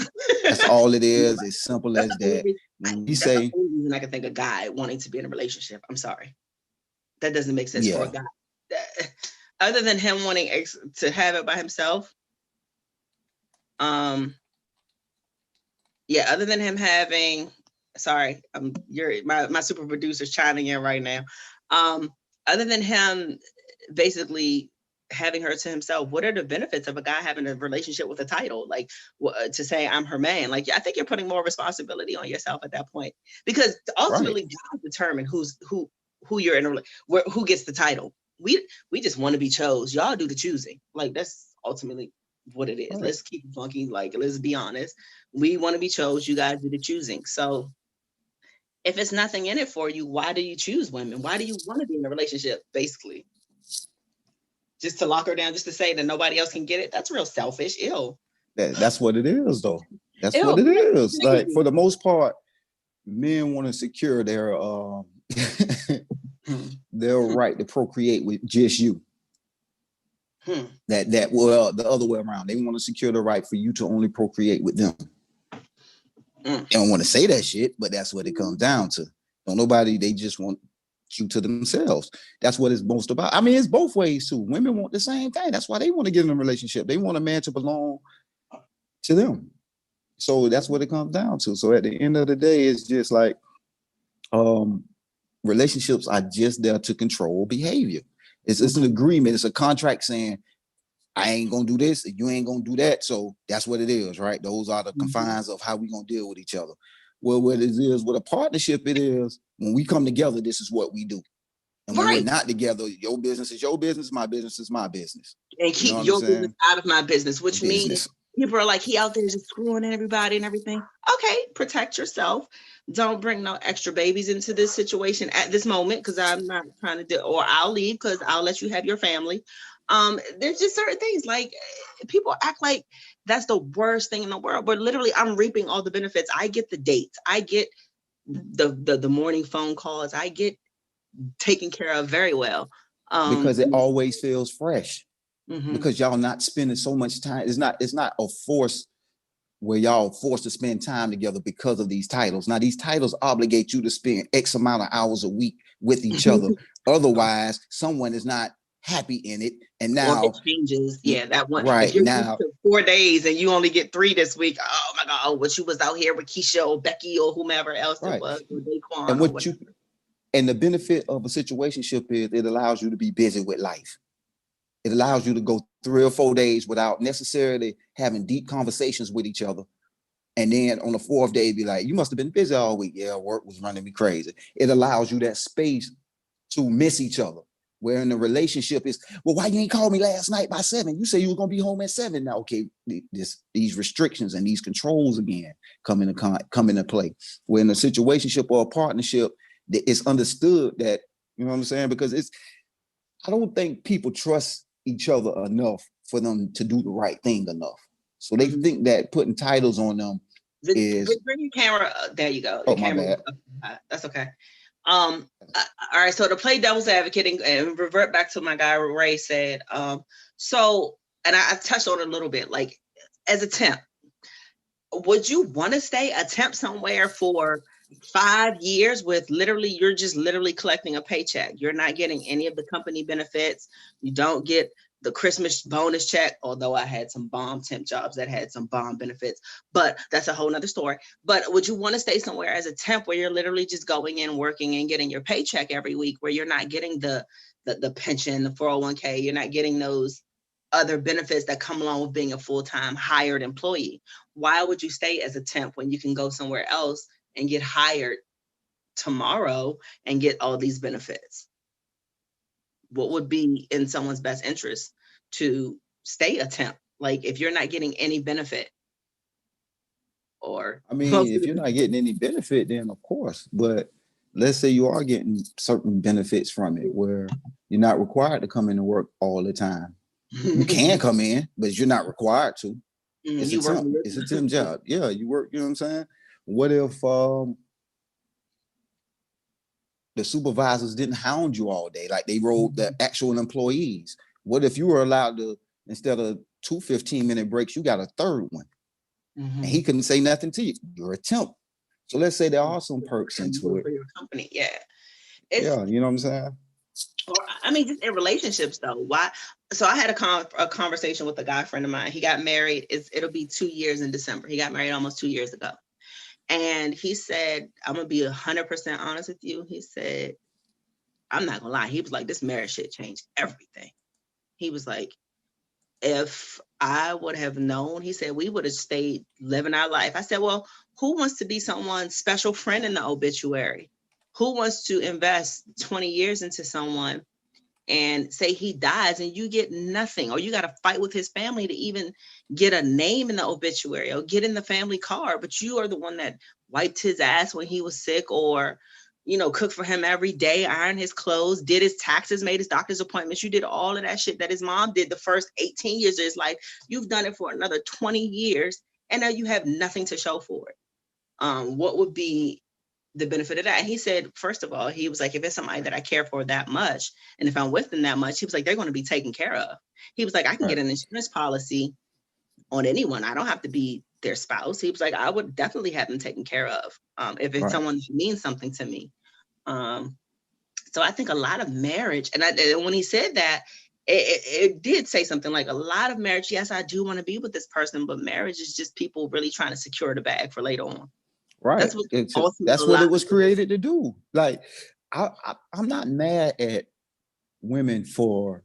That's all it is. It's simple as that. When you say, the only reason I can think a guy wanting to be in a relationship. I'm sorry, that doesn't make sense for a guy. Other than him wanting to have it by himself. Other than him having. Sorry, you're my super producer's chiming in right now. Other than him basically having her to himself, what are the benefits of a guy having a relationship with a title? Like to say I'm her man. Like I think you're putting more responsibility on yourself at that point, because ultimately God determine who you're in who gets the title. We just want to be chose. Y'all do the choosing. Like that's ultimately what it is. Right. Let's keep it funky. Like let's be honest. We want to be chose. You guys do the choosing. So if it's nothing in it for you, why do you choose women? Why do you want to be in a relationship? Basically, just to lock her down, just to say that nobody else can get it. That's real selfish. Ew. That's what it is, though. That's what it is. Like for the most part, men want to secure their their right to procreate with just you. The other way around. They want to secure the right for you to only procreate with them. They don't want to say that shit, but that's what it comes down to. Don't nobody, they just want you to themselves. That's what it's most about. I mean, it's both ways too. Women want the same thing. That's why they want to get in a relationship. They want a man to belong to them. So that's what it comes down to. So at the end of the day, it's just like relationships are just there to control behavior. It's an agreement. It's a contract saying, I ain't gonna do this, you ain't gonna do that. So that's what it is, right? Those are the confines of how we gonna deal with each other. Well, what it is with a partnership, it is when we come together, this is what we do. And when we're not together, your business is your business, my business is my business. And keep your business out of my business, which means people are like, he out there just screwing everybody and everything. Okay, protect yourself. Don't bring no extra babies into this situation at this moment, because I'm not trying to do, or I'll leave because I'll let you have your family. There's just certain things like people act like that's the worst thing in the world, but literally I'm reaping all the benefits. I get the dates, I get the morning phone calls, I get taken care of very well. Because it always feels fresh. Because y'all not spending so much time. It's not a force where y'all forced to spend time together because of these titles. Now these titles obligate you to spend X amount of hours a week with each other. Otherwise, someone is not happy in it, and now it changes. Yeah, that one. Right if you're now, 4 days and you only get 3 this week. Oh my God! What you was out here with Keisha or Becky or whomever else it was, or Daquan, and what you and the benefit of a situationship is it allows you to be busy with life. It allows you to go 3 or 4 days without necessarily having deep conversations with each other. And then on the 4th day, be like, you must have been busy all week. Yeah, work was running me crazy. It allows you that space to miss each other. Where in the relationship is, well, why you ain't called me last night by 7? You say you were gonna be home at 7. Now, okay, these restrictions and these controls again come into play. Where in a situationship or a partnership, it's understood that, you know what I'm saying? Because I don't think people trust each other enough for them to do the right thing enough. So they think that putting titles on them is. Bring your camera. There you go. Oh, my bad. That's okay. All right, so to play devil's advocate and revert back to my guy Ray said, so, and I touched on it a little bit, like as a temp, would you want to stay a temp somewhere for 5 years with you're just literally collecting a paycheck? You're not getting any of the company benefits. You don't get the Christmas bonus check, although I had some bomb temp jobs that had some bomb benefits, but that's a whole nother story. But would you want to stay somewhere as a temp where you're literally just going in, working and getting your paycheck every week, where you're not getting the pension, the 401k, you're not getting those other benefits that come along with being a full-time hired employee? Why would you stay as a temp when you can go somewhere else and get hired tomorrow and get all these benefits? What would be in someone's best interest to stay a temp? Like, if you're not getting any benefit, or I mean, if you're not getting any benefit, then of course. But let's say you are getting certain benefits from it, where you're not required to come into work all the time. You can come in, but you're not required to. It's a temp. It's a temp job. Yeah, you work. You know what I'm saying? What if the supervisors didn't hound you all day, like they rolled the actual employees? What if you were allowed to, instead of 2 15-minute breaks, you got a third one, and he couldn't say nothing to you? You're a temp. So let's say there are some perks into it. For your company, yeah. Yeah, you know what I'm saying? Or, I mean, just in relationships though. Why? So I had a conversation with a guy friend of mine. He got married. It'll be 2 years in December. He got married almost 2 years ago. And he said, I'm gonna be 100% honest with you. He said, I'm not gonna lie. He was like, this marriage shit changed everything. He was like, if I would have known, he said, we would have stayed living our life. I said, well, who wants to be someone's special friend in the obituary? Who wants to invest 20 years into someone and say he dies and you get nothing, or you got to fight with his family to even get a name in the obituary or get in the family card, but you are the one that wiped his ass when he was sick, or, you know, cooked for him every day, ironed his clothes, did his taxes, made his doctor's appointments. You did all of that shit that his mom did the first 18 years of his life. You've done it for another 20 years, and now you have nothing to show for it. What would be the benefit of that? And he said, first of all, he was like, if it's somebody that I care for that much, and if I'm with them that much, he was like, they're going to be taken care of. He was like, I can get an insurance policy on anyone. I don't have to be their spouse. He was like, I would definitely have them taken care of if it's someone that means something to me. So I think a lot of marriage, and when he said that, it did say something like, a lot of marriage, yes, I do want to be with this person, but marriage is just people really trying to secure the bag for later on. Right. That's what it was created to do. Like, I'm not mad at women for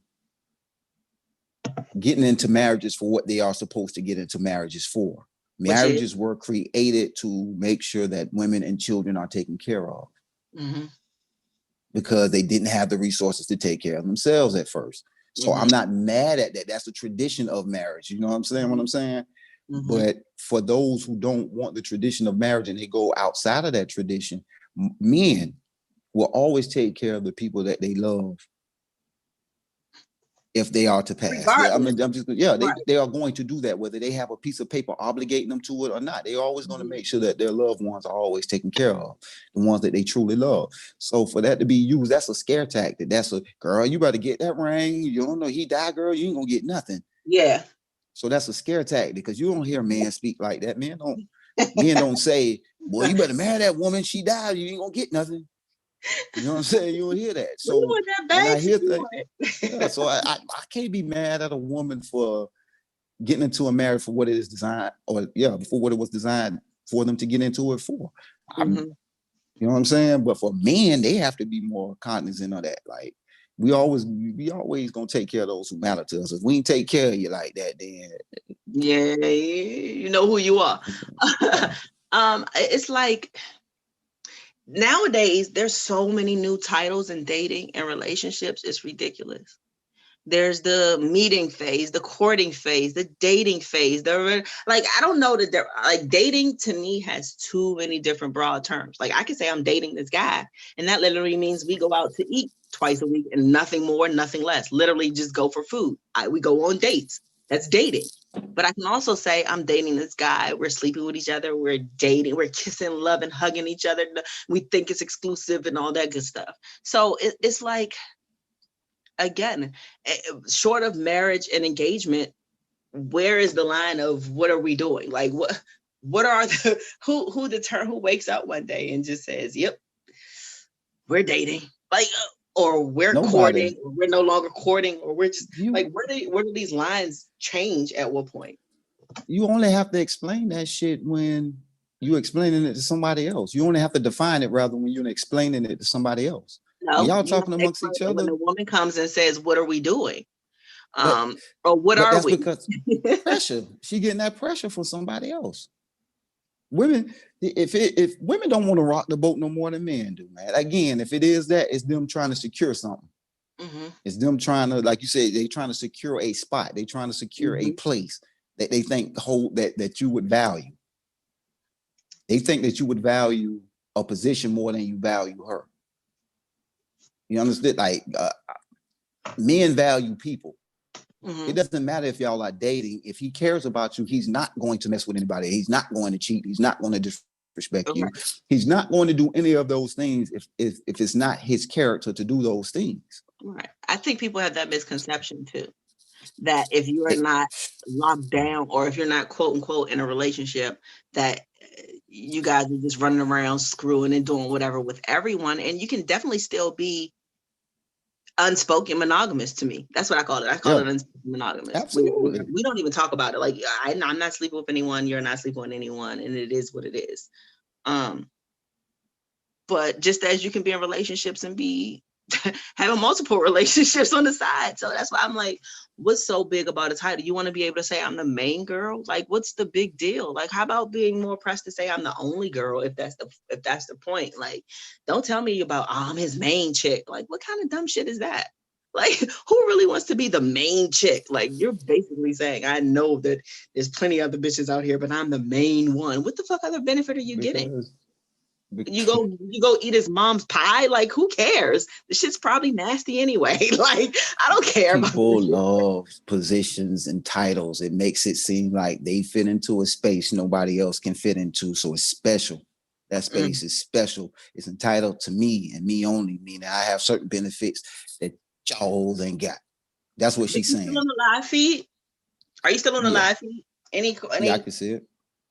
getting into marriages for what they are supposed to get into marriages for. Marriages were created to make sure that women and children are taken care of, because they didn't have the resources to take care of themselves at first. So I'm not mad at that. That's the tradition of marriage. You know what I'm saying? What I'm saying? But for those who don't want the tradition of marriage and they go outside of that tradition, men will always take care of the people that they love if they are to pass. I mean, they are going to do that, whether they have a piece of paper obligating them to it or not. They're always going to make sure that their loved ones are always taken care of, the ones that they truly love. So for that to be used, that's a scare tactic. That's a, girl, you better get that ring. You don't know he died, girl, you ain't gonna get nothing. Yeah. So that's a scare tactic, because you don't hear men speak like that. Men don't say, boy, you better marry that woman. She died. You ain't gonna get nothing. You know what I'm saying? You don't hear that. So when I hear that, so I can't be mad at a woman for getting into a marriage for what it is designed, for what it was designed for them to get into it for. You know what I'm saying? But for men, they have to be more cognizant of that. Like, we always gonna take care of those who matter to us. If we ain't take care of you like that, then you know who you are. It's like, nowadays there's so many new titles in dating and relationships. It's ridiculous. There's the meeting phase, the courting phase, the dating phase. I don't know that like, dating to me has too many different broad terms. Like, I could say I'm dating this guy, and that literally means we go out to eat twice a week and nothing more, nothing less. Literally just go for food. We go on dates. That's dating. But I can also say I'm dating this guy. We're sleeping with each other. We're dating. We're kissing, loving, hugging each other. We think it's exclusive and all that good stuff. So it's like, again, short of marriage and engagement, where is the line of what are we doing? Like, what are the who wakes up one day and just says, yep, we're dating, like, or we're courting, or we're no longer courting, or we're just like, where do these lines change at what point? You only have to explain that shit when you explaining it to somebody else. You only have to define it rather when you're explaining it to somebody else. No, y'all talking amongst each other. When a woman comes and says, what are we doing? Or what are we? Because pressure. She getting that pressure from somebody else. Women, if women don't want to rock the boat no more than men do, man. Again, if it is that, it's them trying to secure something. It's them trying to, like you said, they trying to secure a spot. They trying to secure a place that they think that you would value. They think that you would value a position more than you value her. You understand? Like men value people. It doesn't matter if y'all are dating. If he cares about you, he's not going to mess with anybody. He's not going to cheat. He's not going to disrespect you. He's not going to do any of those things if it's not his character to do those things. Right. I think people have that misconception too, that if you are not locked down, or if you're not quote unquote in a relationship, that you guys are just running around screwing and doing whatever with everyone. And you can definitely still be unspoken monogamous. To me, that's what I call it. I call it unspoken monogamous. Absolutely. We don't even talk about it. Like, I'm not sleeping with anyone, you're not sleeping with anyone, and it is what it is. But just as you can be in relationships and be having multiple relationships on the side. So that's why I'm like, what's so big about a title? You want to be able to say I'm the main girl? Like, what's the big deal? Like, how about being more pressed to say I'm the only girl, if that's the point? Like, don't tell me about I'm his main chick. Like, what kind of dumb shit is that? Like, who really wants to be the main chick? Like, you're basically saying, I know that there's plenty of other bitches out here, but I'm the main one. What the fuck other benefit are you getting? You go eat his mom's pie. Like, who cares? The shit's probably nasty anyway. Like, I don't care. People love positions and titles. It makes it seem like they fit into a space nobody else can fit into. So it's special. That space is special. It's entitled to me and me only, meaning I have certain benefits that y'all ain't got. That's what she's saying. Still on the live feed? Are you still on the live feed? Any? Yeah, I can see it.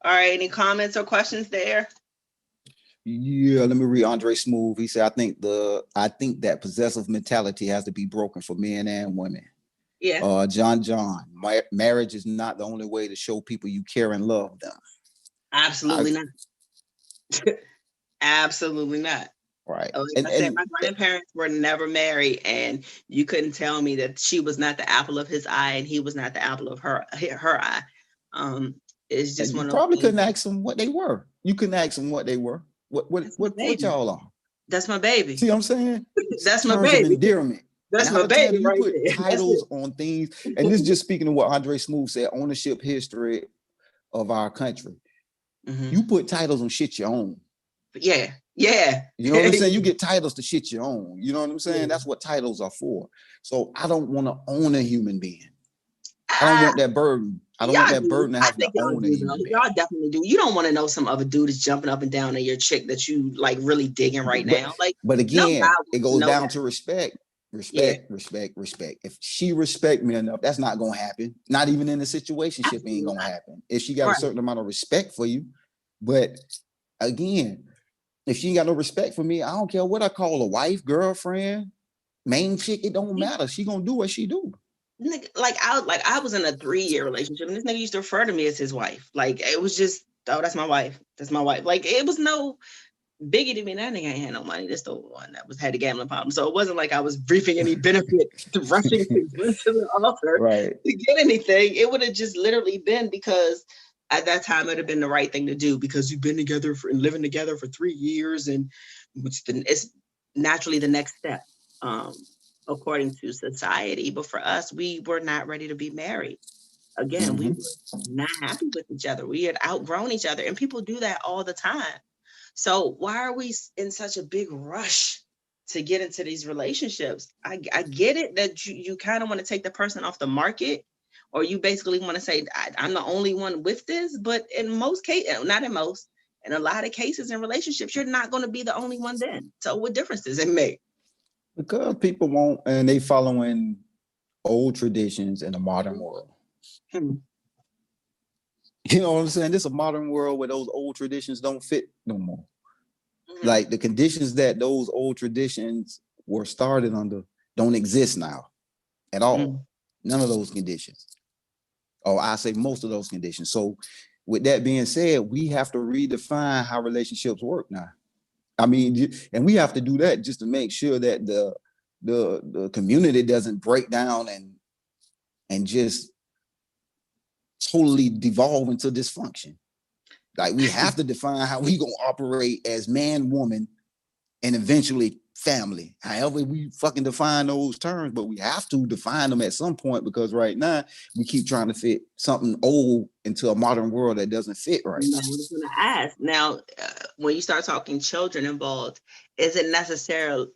All right. Any comments or questions there? Yeah, let me read Andre Smooth. He said, I think that possessive mentality has to be broken for men and women. Yeah. John, marriage is not the only way to show people you care and love them. Absolutely not. Absolutely not. Right. Like I said, my grandparents were never married, and you couldn't tell me that she was not the apple of his eye and he was not the apple of her eye. It's just one of those probably things. Couldn't ask them what they were. You couldn't ask them what they were. What y'all are? That's my baby. See what I'm saying? That's my baby. Of endearment. That's my baby. You put titles on things, and this is just speaking of what Andre Smooth said, ownership history of our country. You put titles on shit you own. Yeah. You know what I'm saying? You get titles to shit you own. You know what I'm saying? Yeah. That's what titles are for. So I don't want to own a human being. I don't want that burden. I don't want that burden to have to own a human being. Y'all definitely do. You don't want to know some other dude is jumping up and down at your chick that you like really digging right now. Like, but again, it goes down to respect. Respect. If she respect me enough, that's not gonna happen. Not even in a situationship, ain't gonna happen. If she got a certain amount of respect for you, but again, if she ain't got no respect for me, I don't care what I call a wife, girlfriend, main chick. It don't matter. She gonna do what she do. I was in a 3-year relationship, and this nigga used to refer to me as his wife. Like, it was just, oh, that's my wife. That's my wife. Like, it was no biggie to me. That nigga ain't had no money. This the one that had a gambling problem. So it wasn't like I was reaping any benefit to rushing to the altar to get anything. It would have just literally been because at that time it would have been the right thing to do, because you've been together and living together for 3 years, and it's naturally the next step. According to society. But for us, we were not ready to be married. Again, we were not happy with each other. We had outgrown each other, and people do that all the time. So why are we in such a big rush to get into these relationships? I get it that you kind of want to take the person off the market, or you basically want to say, I'm the only one with this. But in most cases, not in most, in a lot of cases in relationships, you're not going to be the only one then. So what difference does it make? Because people won't, and they following old traditions in a modern world. You know what I'm saying? This is a modern world where those old traditions don't fit no more. Like, the conditions that those old traditions were started under don't exist now at all. None of those conditions. Or I say most of those conditions. So with that being said, we have to redefine how relationships work now. I mean, and we have to do that just to make sure that the community doesn't break down and just totally devolve into dysfunction. Like we have to define how we gonna operate as man, woman, and eventually family. However we fucking define those terms, but we have to define them at some point because right now we keep trying to fit something old into a modern world that doesn't fit right. I was going to ask now, when you start talking children involved, is it necessary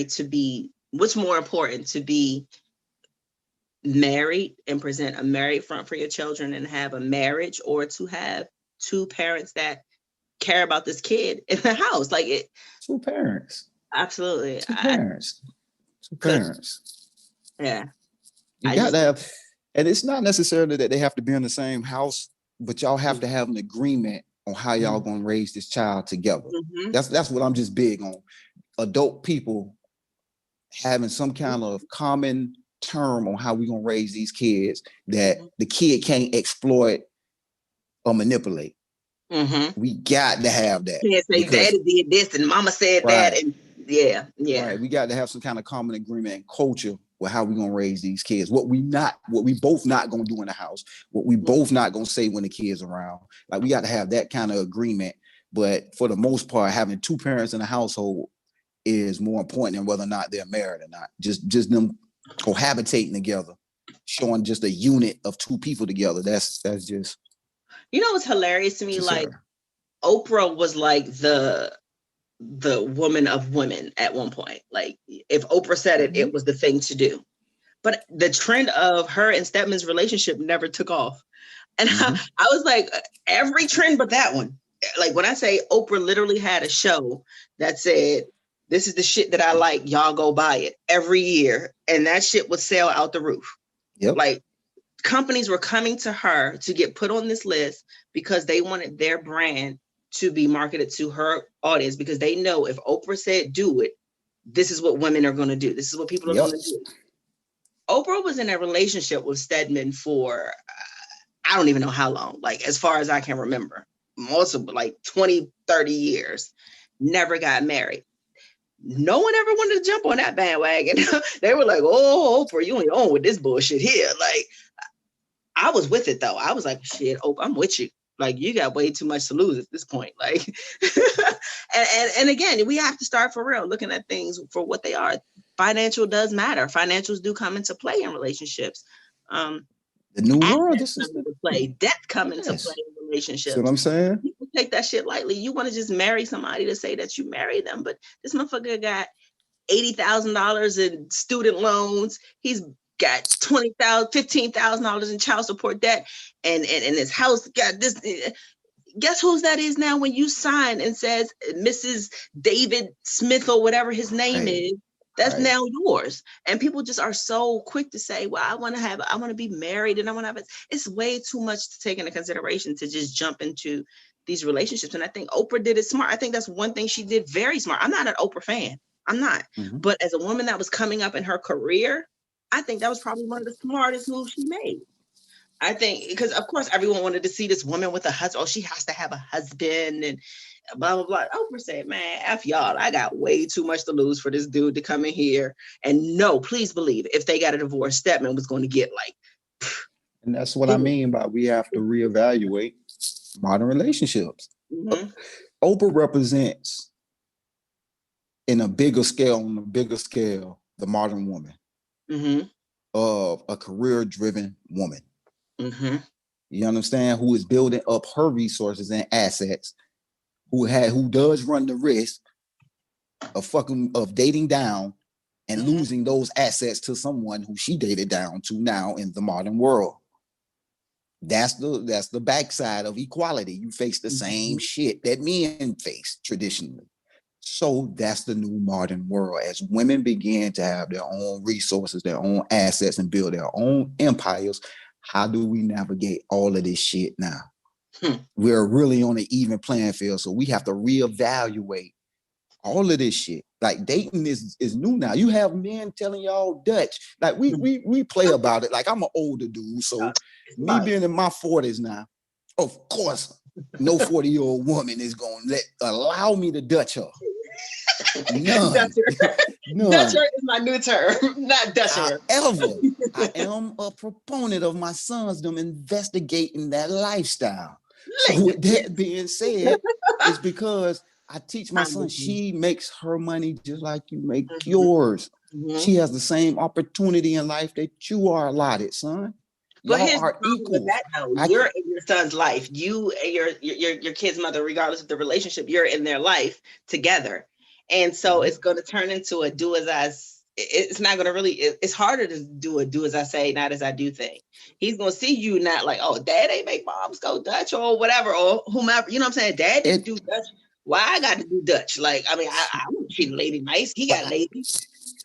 to be, what's more important, to be married and present a married front for your children and have a marriage, or to have two parents that care about this kid in the house? Like it. Two parents. Absolutely. Two parents. Yeah. You got to have, and it's not necessarily that they have to be in the same house, but y'all have to have an agreement on how y'all gonna raise this child together. That's what I'm just big on. Adult people having some kind of common term on how we gonna raise these kids that the kid can't exploit or manipulate. We got to have that. Can't say daddy did this and mama said that, and right. We got to have some kind of common agreement and culture with how we gonna raise these kids. What we both not gonna do in the house, what we both not gonna say when the kids around. Like we got to have that kind of agreement. But for the most part, having two parents in a household is more important than whether or not they're married or not. Just them cohabitating together, showing just a unit of two people together. That's just. You know what's hilarious to me? Like Oprah was like the woman of women at one point. Like if Oprah said it, it was the thing to do. But the trend of her and Stedman's relationship never took off. And I was like, every trend but that one. Like when I say Oprah literally had a show that said, this is the shit that I like, y'all go buy it every year. And that shit would sell out the roof. Like companies were coming to her to get put on this list because they wanted their brand to be marketed to her audience, because they know if Oprah said do it, this is what women are going to do. This is what people are going to do. Oprah was in a relationship with Stedman for, I don't even know how long, like as far as I can remember, multiple, like 20, 30 years, never got married. No one ever wanted to jump on that bandwagon. They were like, oh, Oprah, you on your own with this bullshit here. Like, I was with it though. I was like, shit, Oprah, I'm with you. Like, you got way too much to lose at this point. Like, and again, we have to start for real, looking at things for what they are. Financial does matter. Financials do come into play in relationships. The new world, this is the play. Debt come into play in relationships. See what I'm saying? People take that shit lightly. You want to just marry somebody to say that you marry them, but this motherfucker got $80,000 in student loans. He's got $20,000, $15,000 in child support debt, and his house got this. Guess whose that is now when you sign and says Mrs. David Smith or whatever his name is. That's now yours. And people just are so quick to say, well, I want to be married and I want to have it. It's way too much to take into consideration to just jump into these relationships. And I think Oprah did it smart. I think that's one thing she did very smart. I'm not an Oprah fan. I'm not. But as a woman that was coming up in her career, I think that was probably one of the smartest moves she made. I think, because of course everyone wanted to see this woman with a husband. Oh, she has to have a husband and blah, blah, blah. Oprah said, man, F y'all. I got way too much to lose for this dude to come in here. And no, please believe, if they got a divorce, Stedman was going to get like. And that's what I mean by we have to reevaluate modern relationships. Oprah represents on a bigger scale, the modern woman of a career-driven woman. You understand? Who is building up her resources and assets, who does run the risk of dating down and losing those assets to someone who she dated down to now in the modern world. That's the backside of equality. You face the same shit that men face traditionally. So that's the new modern world. As women begin to have their own resources, their own assets, and build their own empires, how do we navigate all of this shit now? We're really on an even playing field, so we have to reevaluate all of this shit. Like dating is new now. You have men telling y'all Dutch. Like we play about it. Like I'm an older dude, so me being in my 40s now, of course, no 40-year-old woman is gonna allow me to Dutch her. None. Dutcher is my new term, not Dutcher. However, I am a proponent of my sons them investigating that lifestyle. So with that being said, it's because I teach my son, Mhm. she makes her money just like you make yours. She has the same opportunity in life that you are allotted, son. But Y'all here's the are problem with equals. that, though. You're in your son's life. You and your kid's mother, regardless of the relationship, you're in their life together, and so it's going to turn into a do as I. It's not going to really. It's harder to do a do as I say, not as I do thing. He's going to see you not like, oh, dad ain't make moms go Dutch or whatever or whomever. You know what I'm saying? Dad didn't do Dutch. Why I got to do Dutch? Like, I mean, I want to treat a lady nice. He got lady.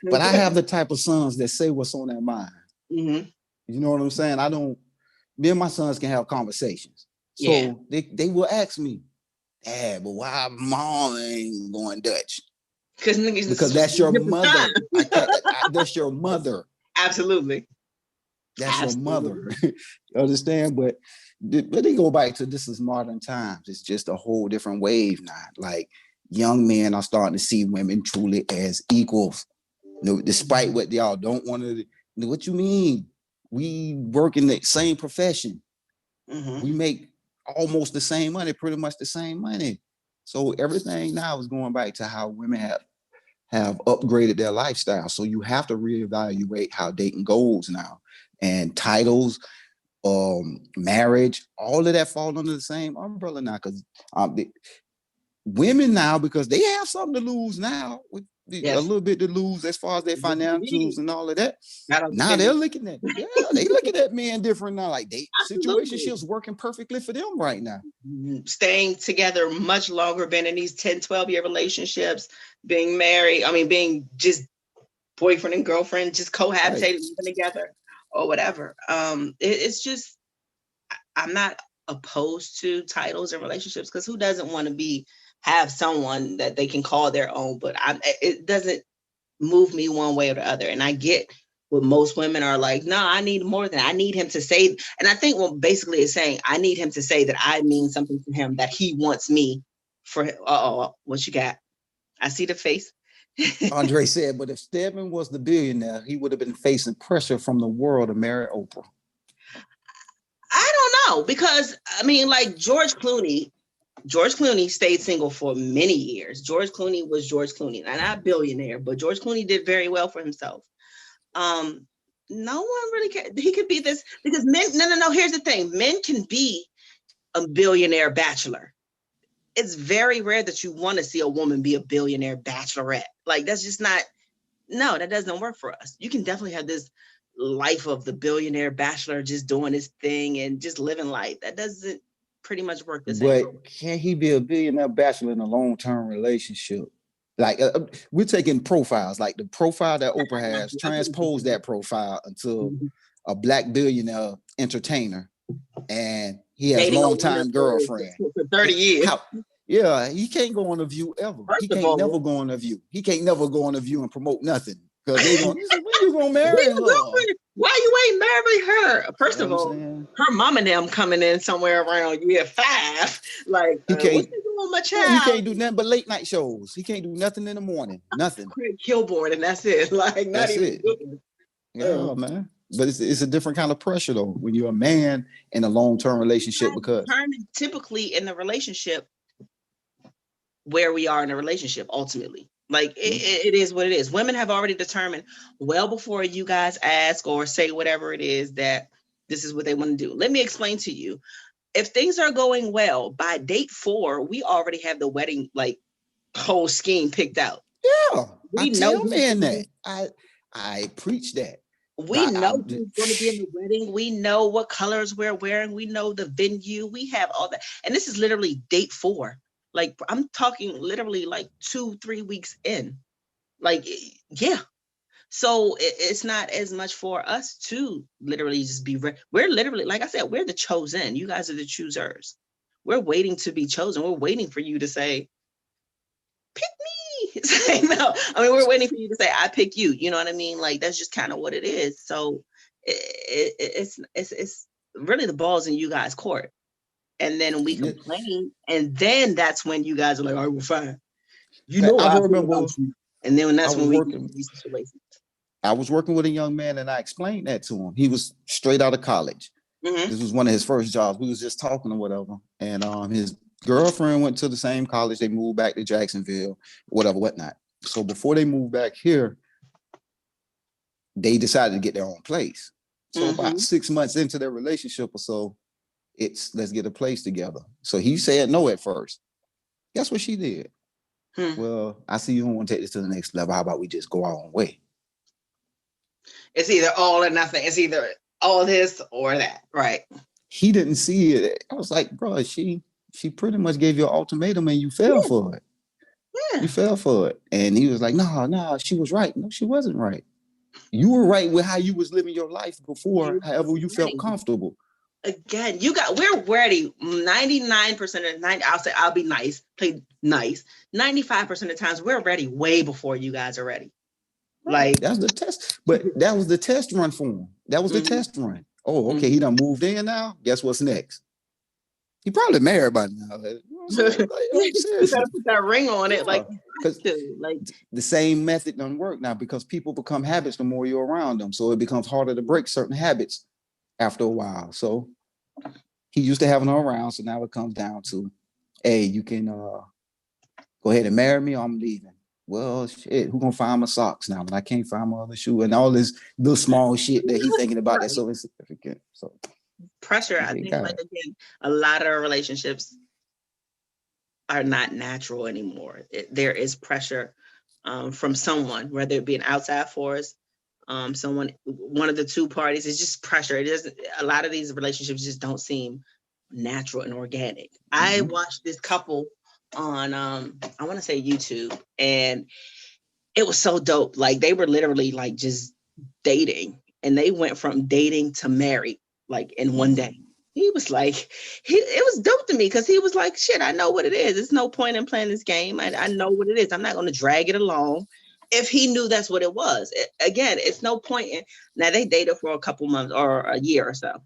But I have the type of sons that say what's on their mind. Mm-hmm. You know what I'm saying? I don't. Me and my sons can have conversations. So they will ask me, Dad, but why mom ain't going Dutch? Because that's your mother. That's your mother. Absolutely. That's your mother. You understand? But they go back to this is modern times. It's just a whole different wave now. Like young men are starting to see women truly as equals. You know, despite what y'all don't want to. What you mean? We work in the same profession. We make almost the same money, pretty much the same money. So everything now is going back to how women have upgraded their lifestyle. So you have to reevaluate how dating goes now. And titles, marriage, all of that fall under the same umbrella now. Because women now, because they have something to lose now, with a little bit to lose as far as their financials and all of that. Now they're looking at, they looking at men different now. Like situationships working perfectly for them right now. Staying together much longer, been in these 10, 12-year relationships, being married, being just boyfriend and girlfriend, just cohabitating, living together or whatever. It's just, I'm not opposed to titles and relationships because who doesn't want to have someone that they can call their own, but it doesn't move me one way or the other. And I get what most women are like, no, I need more than I need him to say. And I think what basically is saying, I need him to say that I mean something to him, that he wants me for. What you got? I see the face. Andre said, but if Stedman was the billionaire, he would have been facing pressure from the world to marry Oprah. I don't know, because like George Clooney stayed single for many years. George Clooney was George Clooney, not a billionaire, but George Clooney did very well for himself. No one really cares. He could be this because men. No. Here's the thing: men can be a billionaire bachelor. It's very rare that you want to see a woman be a billionaire bachelorette. Like that's just not. No, that doesn't work for us. You can definitely have this life of the billionaire bachelor just doing his thing and just living life. That doesn't pretty much work the same. But can he be a billionaire bachelor in a long-term relationship? Like we're taking profiles, like the profile that Oprah has, transpose that profile into a black billionaire entertainer, and he has long-time girlfriend for 30 years. He can't go on a View ever. He can't never go on a View. He can't never go on a View and promote nothing because they going. When you gonna marry her? Why you ain't marry her? First of all, her mom and them coming in somewhere around year 5. Like, he can't. What's he doing, my child? He can't do nothing but late night shows. He can't do nothing in the morning. Nothing. Craig Kilborn, and that's it. Like, not that's even. It. Yeah, man. But it's a different kind of pressure though when you're a man in a long-term relationship because typically in the relationship where we are in a relationship ultimately. Like it is what it is. Women have already determined well before you guys ask or say whatever it is that this is what they want to do. Let me explain to you. If things are going well, by date 4, we already have the wedding like whole scheme picked out. Yeah, I tell men that. I preach that. We know who's going to be in the wedding. We know what colors we're wearing. We know the venue. We have all that. And this is literally date 4. Like I'm talking literally like 2-3 weeks in. Like, yeah. So it's not as much for us to literally just be, we're literally, like I said, we're the chosen. You guys are the choosers. We're waiting to be chosen. We're waiting for you to say, pick me. No, we're waiting for you to say, I pick you. You know what I mean? Like, that's just kind of what it is. So it's really the ball's in you guys' court. And then we complain. And then that's when you guys are like, all right, we're fine. You know, I remember. And then that's when we get into these situations. I was working with a young man and I explained that to him. He was straight out of college. This was one of his first jobs. We was just talking or whatever. And his girlfriend went to the same college. They moved back to Jacksonville, whatever, whatnot. So before they moved back here, they decided to get their own place. So about 6 months into their relationship or so, it's let's get a place together. So he said no at first. Guess what she did? Well, I see you don't want to take this to the next level. How about we just go our own way? It's either all or nothing. It's either all this or that, right? He didn't see it. I was like, bro, she pretty much gave you an ultimatum and you fell for it. Yeah. You fell for it. And he was like, no, she was right. No, she wasn't right. You were right with how you was living your life before, however you felt comfortable. Again, we're ready 99% of 90. I'll be nice, play nice. 95% of the times we're ready way before you guys are ready. Like that's the test, but that was the test run for him. That was the test run. Oh, okay, he done moved in now. Guess what's next? He probably married by now. You gotta put that ring on it, because the same method doesn't work now because people become habits the more you're around them. So it becomes harder to break certain habits after a while. So he used to having her around. So now it comes down to, hey, you can go ahead and marry me or I'm leaving. Well, shit, who gonna find my socks now when I can't find my other shoe and all this little small shit that he's thinking about that's so insignificant. So pressure, I think, like again, a lot of relationships are not natural anymore. There is pressure from someone, whether it be an outside force, one of the two parties. It's just pressure. It doesn't. A lot of these relationships just don't seem natural and organic. I watched this couple on I want to say YouTube, and it was so dope. Like they were literally like just dating, and they went from dating to married like in one day. He was like, it was dope to me because he was like, shit, I know what it is. There's no point in playing this game. I know what it is. I'm not going to drag it along. If he knew that's what it was. Again, it's no point in, now they dated for a couple months or a year or so.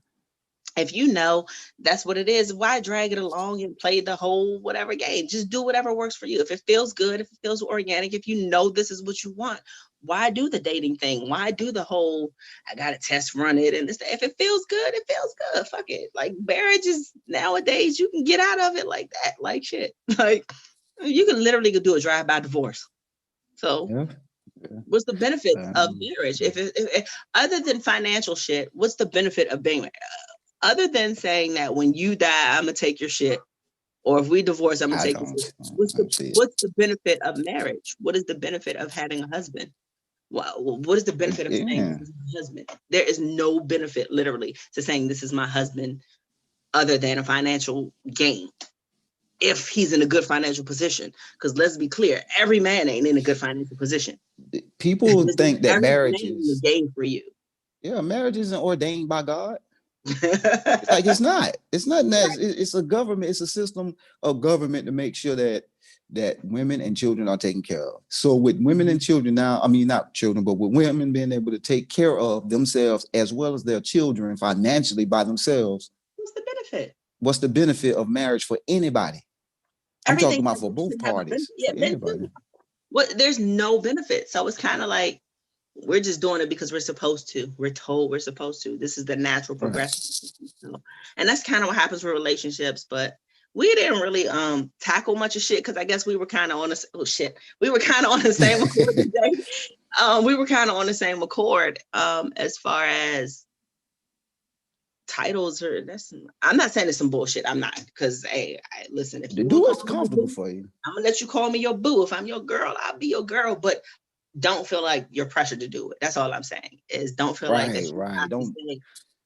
If you know that's what it is, why drag it along and play the whole whatever game? Just do whatever works for you. If it feels good, if it feels organic, if you know this is what you want, why do the dating thing? Why do the whole, I got to test run it? And if it feels good, it feels good. Fuck it. Like marriage is nowadays, you can get out of it like that. Like shit. Like you can literally do a drive-by divorce. So what's the benefit of marriage? If other than financial shit, what's the benefit of being married? Other than saying that when you die, I'm gonna take your shit, or if we divorce, I'm gonna take your shit. What's the benefit of marriage? What is the benefit of having a husband? Well, what is the benefit of saying this is my husband? There is no benefit, literally, to saying this is my husband, other than a financial gain. If he's in a good financial position, because let's be clear, every man ain't in a good financial position. People think that marriage is a gain for you. Yeah, marriage isn't ordained by God. Like it's not that it's a government, it's a system of government to make sure that women and children are taken care of. So with women and children now, I mean not children, but with women being able to take care of themselves as well as their children financially by themselves, what's the benefit? What's the benefit of marriage for anybody? I'm talking about for both parties. There's no benefit. So it's kind of like we're just doing it because we're supposed to. We're told we're supposed to. This is the natural progression. Right. And that's kind of what happens with relationships. But we didn't really tackle much of shit because I guess we were kind of on we were kind of on the same accord today. We were kind of on the same accord as far as titles I'm not saying it's some bullshit. I'm not, because hey, listen, if you do what's comfortable for you, I'm gonna let you call me your boo. If I'm your girl, I'll be your girl. But don't feel like you're pressured to do it. That's all I'm saying. Is don't feel like that. Don't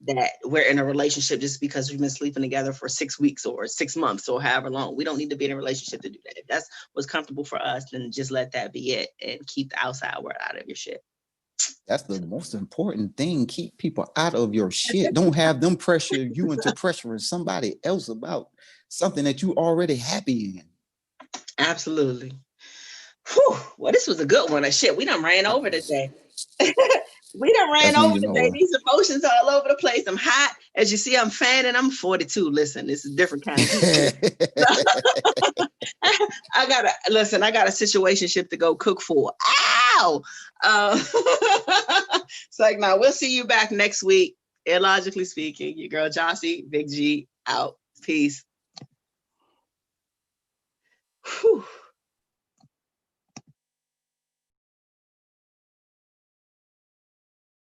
that we're in a relationship just because we've been sleeping together for 6 weeks or 6 months or however long. We don't need to be in a relationship to do that. If that's what's comfortable for us, then just let that be it and keep the outside world out of your shit. That's the most important thing. Keep people out of your shit. Don't have them pressure you into pressuring somebody else about something that you already happy in. Absolutely. Whew. Well, this was a good one. Shit, we done ran over today. We done ran over today. These emotions are all over the place. I'm hot. As you see, I'm fanning. I'm 42. Listen, this is a different kind of I got a situationship to go cook for. Ow! It's like, now we'll see you back next week. Illogically speaking, your girl Jossie, Big G, out. Peace. Whew.